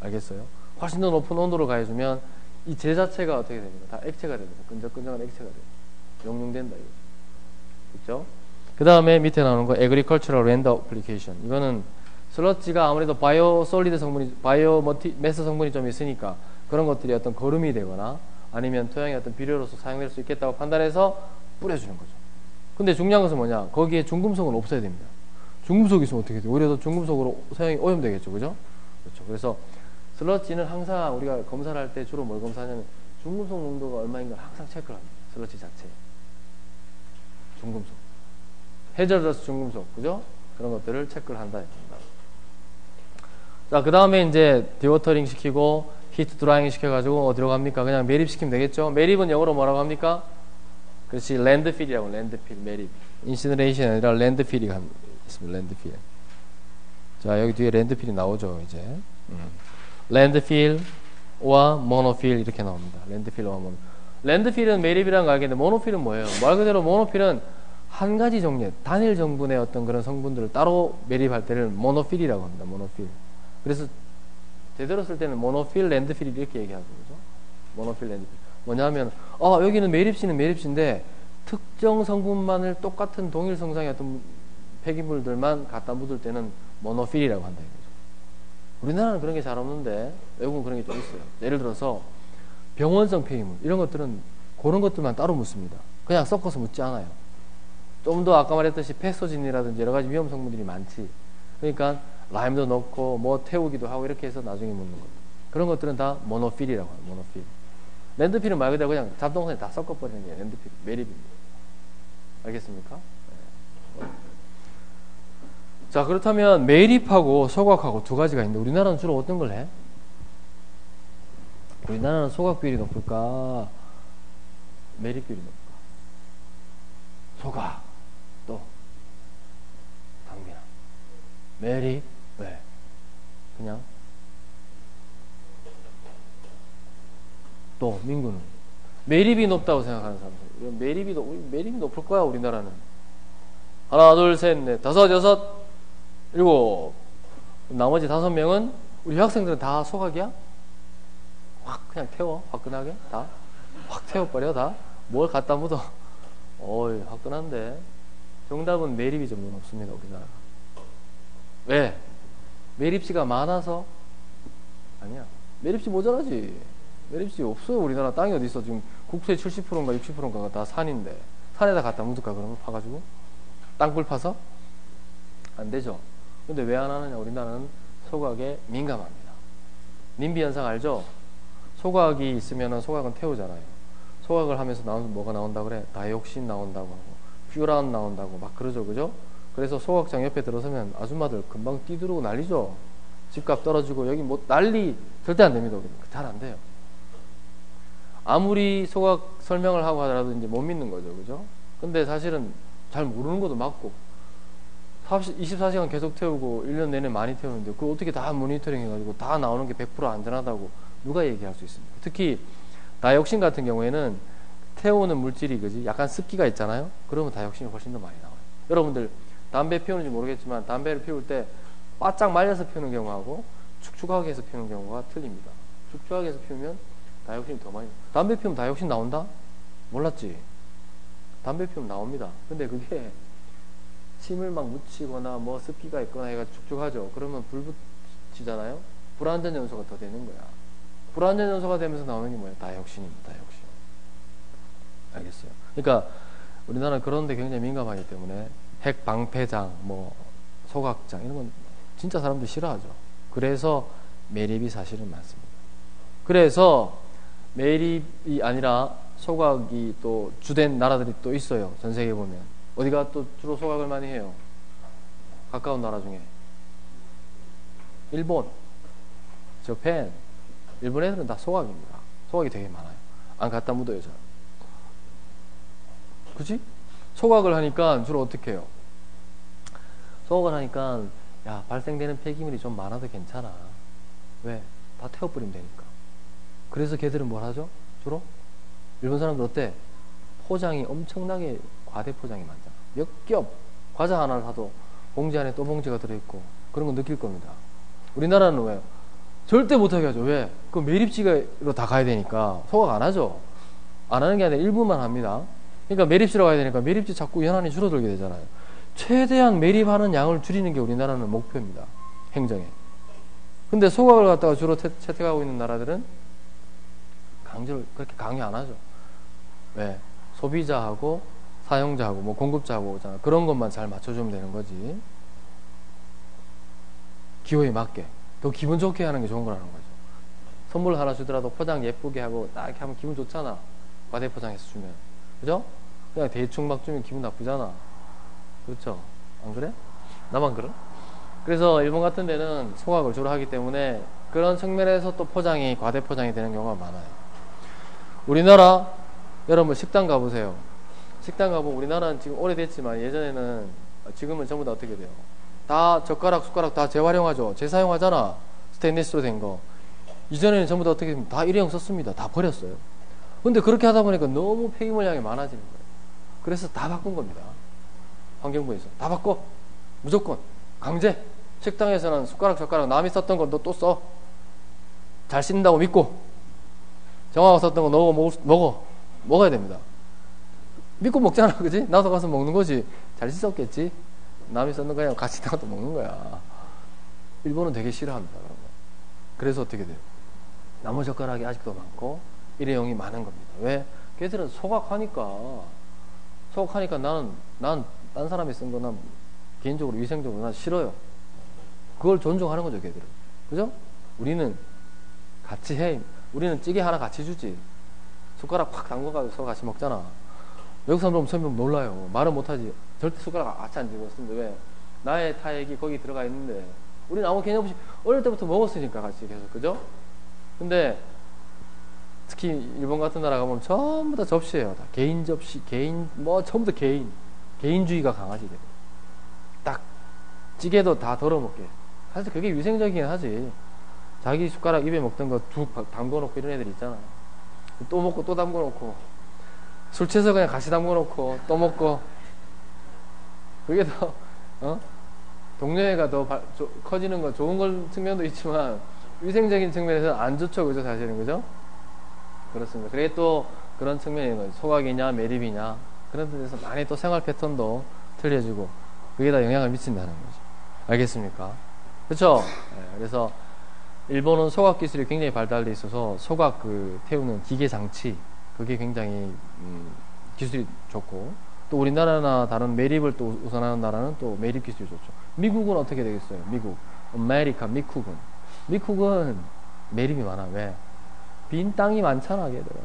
A: 알겠어요? 훨씬 더 높은 온도로 가해주면 이 재 자체가 어떻게 됩니까? 다 액체가 됩니다. 끈적끈적한 액체가 돼요. 용융된다. 그렇죠? 그 다음에 밑에 나오는 거 Agricultural Land Application. 이거는 슬러지가 아무래도 바이오솔리드 성분이 메스 성분이 좀 있으니까 그런 것들이 어떤 거름이 되거나 아니면 토양의 어떤 비료로서 사용될 수 있겠다고 판단해서 뿌려주는 거죠. 근데 중요한 것은 뭐냐? 거기에 중금속은 없어야 됩니다. 중금속이 있으면 어떻게 돼요? 오히려 더 중금속으로 사용이 오염되겠죠. 그죠? 그렇죠. 그래서 슬러지는 항상 우리가 검사를 할 때 주로 뭘 검사하냐면 중금속 농도가 얼마인 걸 항상 체크를 합니다. 슬러지 자체에. 중금속. 해저더스 중금속. 그죠? 그런 것들을 체크를 한다. 자, 그 다음에 이제 디워터링 시키고 히트 드라이잉 시켜가지고 어디로 갑니까? 그냥 매립시키면 되겠죠? 매립은 영어로 뭐라고 합니까? 그렇지, 랜드필이라고. 랜드필, 매립. 인시너레이션이 아니라 랜드필이 있습니다. 랜드필. 자, 여기 뒤에 랜드필이 나오죠, 이제. 랜드필과 모노필 이렇게 나옵니다. 랜드필과 모노. 랜드필은 매립이라는 거 알겠는데 모노필은 뭐예요? 말 그대로 모노필은 한 가지 종류의 단일 성분의 어떤 그런 성분들을 따로 매립할 때를 모노필이라고 합니다. 모노필. 그래서 제대로 쓸 때는 모노필, 랜드필 이렇게 얘기하죠. 그죠? 모노필, 랜드필. 뭐냐면 여기는 매립시는 매립시인데 특정 성분만을 똑같은 동일 성상의 어떤 폐기물들만 갖다 묻을 때는 모노필이라고 한다. 이거죠. 우리나라는 그런 게 잘 없는데 외국은 그런 게 좀 있어요. 예를 들어서 병원성 폐기물 이런 것들은 그런 것들만 따로 묻습니다. 그냥 섞어서 묻지 않아요. 좀 더 아까 말했듯이 패소진이라든지 여러 가지 위험 성분들이 많지. 그러니까 라임도 넣고 뭐 태우기도 하고 이렇게 해서 나중에 묻는 것. 그런 것들은 다 모노필이라고 해요. 모노필. 랜드필은 말 그대로 그냥 잡동사니 다 섞어버리는 게 랜드필, 매립입니다. 알겠습니까? 네. 자, 그렇다면 매립하고 소각하고 두 가지가 있는데 우리나라는 주로 어떤 걸 해? 우리나라는 소각 비율이 높을까? 매립 비율이 높을까? 소각. 또 강빈아. 매립. 왜? 그냥 또 민구는 매립이 높다고 생각하는 사람들. 매립이 높을 거야 우리나라는. 하나, 둘, 셋, 넷, 다섯, 여섯, 일곱. 나머지 5명은 우리 학생들은 다 소각이야? 확 그냥 태워. 화끈하게 다. 확 태워버려 다. 뭘 갖다 묻어. 어이 화끈한데. 정답은 매립이 좀 높습니다 우리나라가. 왜? 매립시가 많아서? 아니야. 매립시 모자라지. 매립시 없어요. 우리나라 땅이 어디 있어. 지금 국토의 70%인가 60%인가가 다 산인데 산에다 갖다 묻을까 그러면 파가지고 땅굴 파서? 안 되죠. 근데 왜 안 하느냐? 우리나라는 소각에 민감합니다. 님비 현상 알죠? 소각이 있으면 소각은 태우잖아요. 소각을 하면서 나오면 뭐가 나온다 그래? 다이옥신 나온다고 하고 퓨란 나온다고 막 그러죠, 그죠? 그래서 소각장 옆에 들어서면 아줌마들 금방 뛰들어오고 난리죠. 집값 떨어지고 여기 뭐 난리 절대 안 됩니다. 잘 안 돼요. 아무리 소각 설명을 하고 하더라도 이제 못 믿는 거죠, 그죠? 근데 사실은 잘 모르는 것도 맞고 24시간 계속 태우고 1년 내내 많이 태우는데 그걸 어떻게 다 모니터링 해가지고 다 나오는 게 100% 안전하다고 누가 얘기할 수 있습니까? 특히 다이옥신 같은 경우에는 태우는 물질이 그지 약간 습기가 있잖아요. 그러면 다이옥신이 훨씬 더 많이 나와요. 여러분들 담배 피우는지 모르겠지만 담배를 피울 때 바짝 말려서 피우는 경우하고 축축하게 해서 피우는 경우가 틀립니다. 축축하게 해서 피우면 다이옥신이 더 많이. 담배 피우면 다이옥신 나온다? 몰랐지? 담배 피우면 나옵니다. 근데 그게 침을 막 묻히거나 뭐 습기가 있거나 해가 축축하죠. 그러면 불 붙이잖아요. 불안전 연소가 더 되는 거야. 불안전 연소가 되면서 나오는 게 뭐예요? 다이옥신입니다. 다이옥신. 알겠어요? 그러니까 우리나라는 그런 데 굉장히 민감하기 때문에 핵 방패장, 뭐 소각장 이런 건 진짜 사람들이 싫어하죠. 그래서 매립이 사실은 많습니다. 그래서 매립이 아니라 소각이 또 주된 나라들이 또 있어요. 전 세계에 보면. 어디가 또 주로 소각을 많이 해요? 가까운 나라 중에. 일본, 저펜. 일본 애들은 다 소각입니다. 소각이 되게 많아요. 안 갖다 묻어요, 잘. 그치? 소각을 하니까 주로 어떻게 해요? 소각을 하니까 야, 발생되는 폐기물이 좀 많아도 괜찮아. 왜? 다 태워버리면 되니까. 그래서 걔들은 뭘 하죠? 주로? 일본 사람들 어때? 포장이 엄청나게 과대 포장이 많잖아. 몇 겹 과자 하나를 사도 봉지 안에 또 봉지가 들어있고 그런 거 느낄 겁니다. 우리나라는 왜요? 절대 못하게 하죠. 왜? 그 매립지로 다 가야 되니까 소각 안 하죠. 안 하는 게 아니라 일부만 합니다. 그러니까 매립지로 가야 되니까 매립지 자꾸 연한이 줄어들게 되잖아요. 최대한 매립하는 양을 줄이는 게 우리나라는 목표입니다. 행정에. 근데 소각을 갖다가 주로 채택하고 있는 나라들은 강제로 그렇게 강요 안 하죠. 왜? 소비자하고 사용자하고 뭐 공급자하고 그런 것만 잘 맞춰주면 되는 거지. 기호에 맞게 더 기분 좋게 하는 게 좋은 거라는 거죠. 선물 하나 주더라도 포장 예쁘게 하고 딱 이렇게 하면 기분 좋잖아. 과대 포장해서 주면. 그죠? 그냥 대충 막 주면 기분 나쁘잖아. 그렇죠? 안 그래? 나만 그래? 그래서 일본 같은 데는 소각을 주로 하기 때문에 그런 측면에서 또 포장이 과대 포장이 되는 경우가 많아요. 우리나라 여러분 식당 가보세요. 식당 가보면 우리나라는 지금 오래됐지만 예전에는 지금은 전부 다 어떻게 돼요? 다 젓가락 숟가락 다 재활용하죠. 재사용하잖아. 스테인리스로 된 거. 이전에는 전부 다 어떻게 됩니까? 다 일회용 썼습니다. 다 버렸어요. 근데 그렇게 하다 보니까 너무 폐기물량이 많아지는 거예요. 그래서 다 바꾼 겁니다. 환경부에서 다 바꿔. 무조건 강제. 식당에서는 숟가락 젓가락 남이 썼던 건 너 또 써. 잘 씻는다고 믿고 정화가 썼던 거 너 먹어야 됩니다. 믿고 먹잖아, 그지? 나도 가서 먹는 거지. 잘 씻었겠지? 남이 썼는 거야 같이 나가도 먹는 거야. 일본은 되게 싫어합니다, 그런 거. 그래서 어떻게 돼요? 나무 젓가락이 아직도 많고 일회용이 많은 겁니다. 왜? 걔들은 소각하니까 난 딴 사람이 쓴 거 난 개인적으로 위생적으로 난 싫어요. 그걸 존중하는 거죠, 걔들은. 그죠? 우리는 같이 해. 우리는 찌개 하나 같이 주지. 숟가락 팍 담궈가지고 같이 먹잖아. 외국 사람들 처음 보면 놀라요. 말은 못하지. 절대 숟가락 아치 안 집었습니다. 왜? 나의 타액이 거기 들어가 있는데 우리는 아무 개념 없이 어릴 때부터 먹었으니까 같이 계속. 그죠? 근데 특히 일본 같은 나라 가보면 전부 다 접시예요. 다 개인 접시, 개인 뭐 전부 다 개인주의가 강하지. 딱 찌개도 다 덜어 먹게. 사실 그게 위생적이긴 하지. 자기 숟가락 입에 먹던 거 두 담궈놓고 이런 애들 있잖아. 또 먹고 또 담궈놓고 술 취해서 그냥 같이 담궈놓고 또 먹고. 그게 더 동료애가 더 커지는 건 좋은 걸 측면도 있지만 위생적인 측면에서 안 좋죠, 그죠? 사실은. 그죠? 그렇습니다. 그게 또 그런 측면이 있는 거죠. 소각이냐 매립이냐 그런 데서 많이 또 생활 패턴도 틀려지고 그게 다 영향을 미친다는 거죠. 알겠습니까? 그렇죠? 네, 그래서 일본은 소각 기술이 굉장히 발달돼 있어서 소각 태우는 기계 장치 그게 굉장히 기술이 좋고 또 우리나라나 다른 매립을 또 우선하는 나라는 또 매립 기술이 좋죠. 미국은 어떻게 되겠어요? 미국, 아메리카, 미국은 매립이 많아. 왜? 빈 땅이 많잖아, 걔들은.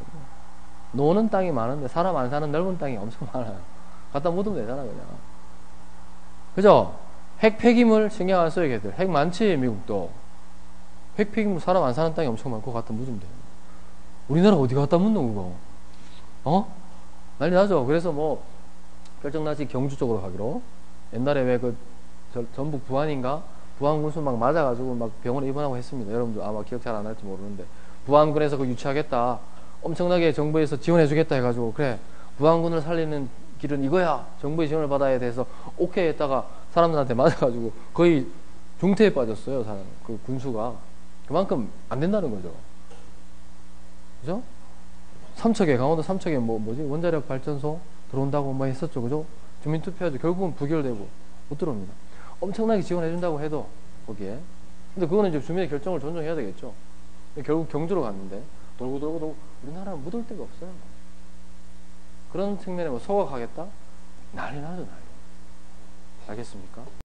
A: 노는 땅이 많은데 사람 안 사는 넓은 땅이 엄청 많아요. 갖다 묻으면 되잖아, 그냥. 그죠? 핵 폐기물 신경 안 써요, 걔들. 핵 많지, 미국도. 핵 폐기물 사람 안 사는 땅이 엄청 많고 갖다 묻으면 돼. 우리나라 어디 갖다 묻노, 그거? 어? 난리 나죠. 그래서 뭐 결정나지 경주 쪽으로 가기로. 옛날에 왜 그 전북 부안인가? 부안 군수 막 맞아가지고 막 병원에 입원하고 했습니다. 여러분들 아마 기억 잘 안 할지 모르는데 부안군에서 그 유치하겠다. 엄청나게 정부에서 지원해주겠다 해가지고 그래 부안군을 살리는 길은 이거야. 정부의 지원을 받아야 돼서 오케이 했다가 사람들한테 맞아가지고 거의 중태에 빠졌어요. 사람 그 군수가 그만큼 안 된다는 거죠. 그죠? 삼척에 강원도 삼척에 뭐지 원자력 발전소 들어온다고 뭐 했었죠. 그죠? 주민투표하죠. 결국은 부결되고 못 들어옵니다. 엄청나게 지원해준다고 해도 거기에 근데 그거는 이제 주민의 결정을 존중해야 되겠죠. 결국 경주로 갔는데 돌고 우리나라는 묻을 데가 없어요. 그런 측면에 뭐 소각하겠다? 난리 나죠, 난리. 알겠습니까?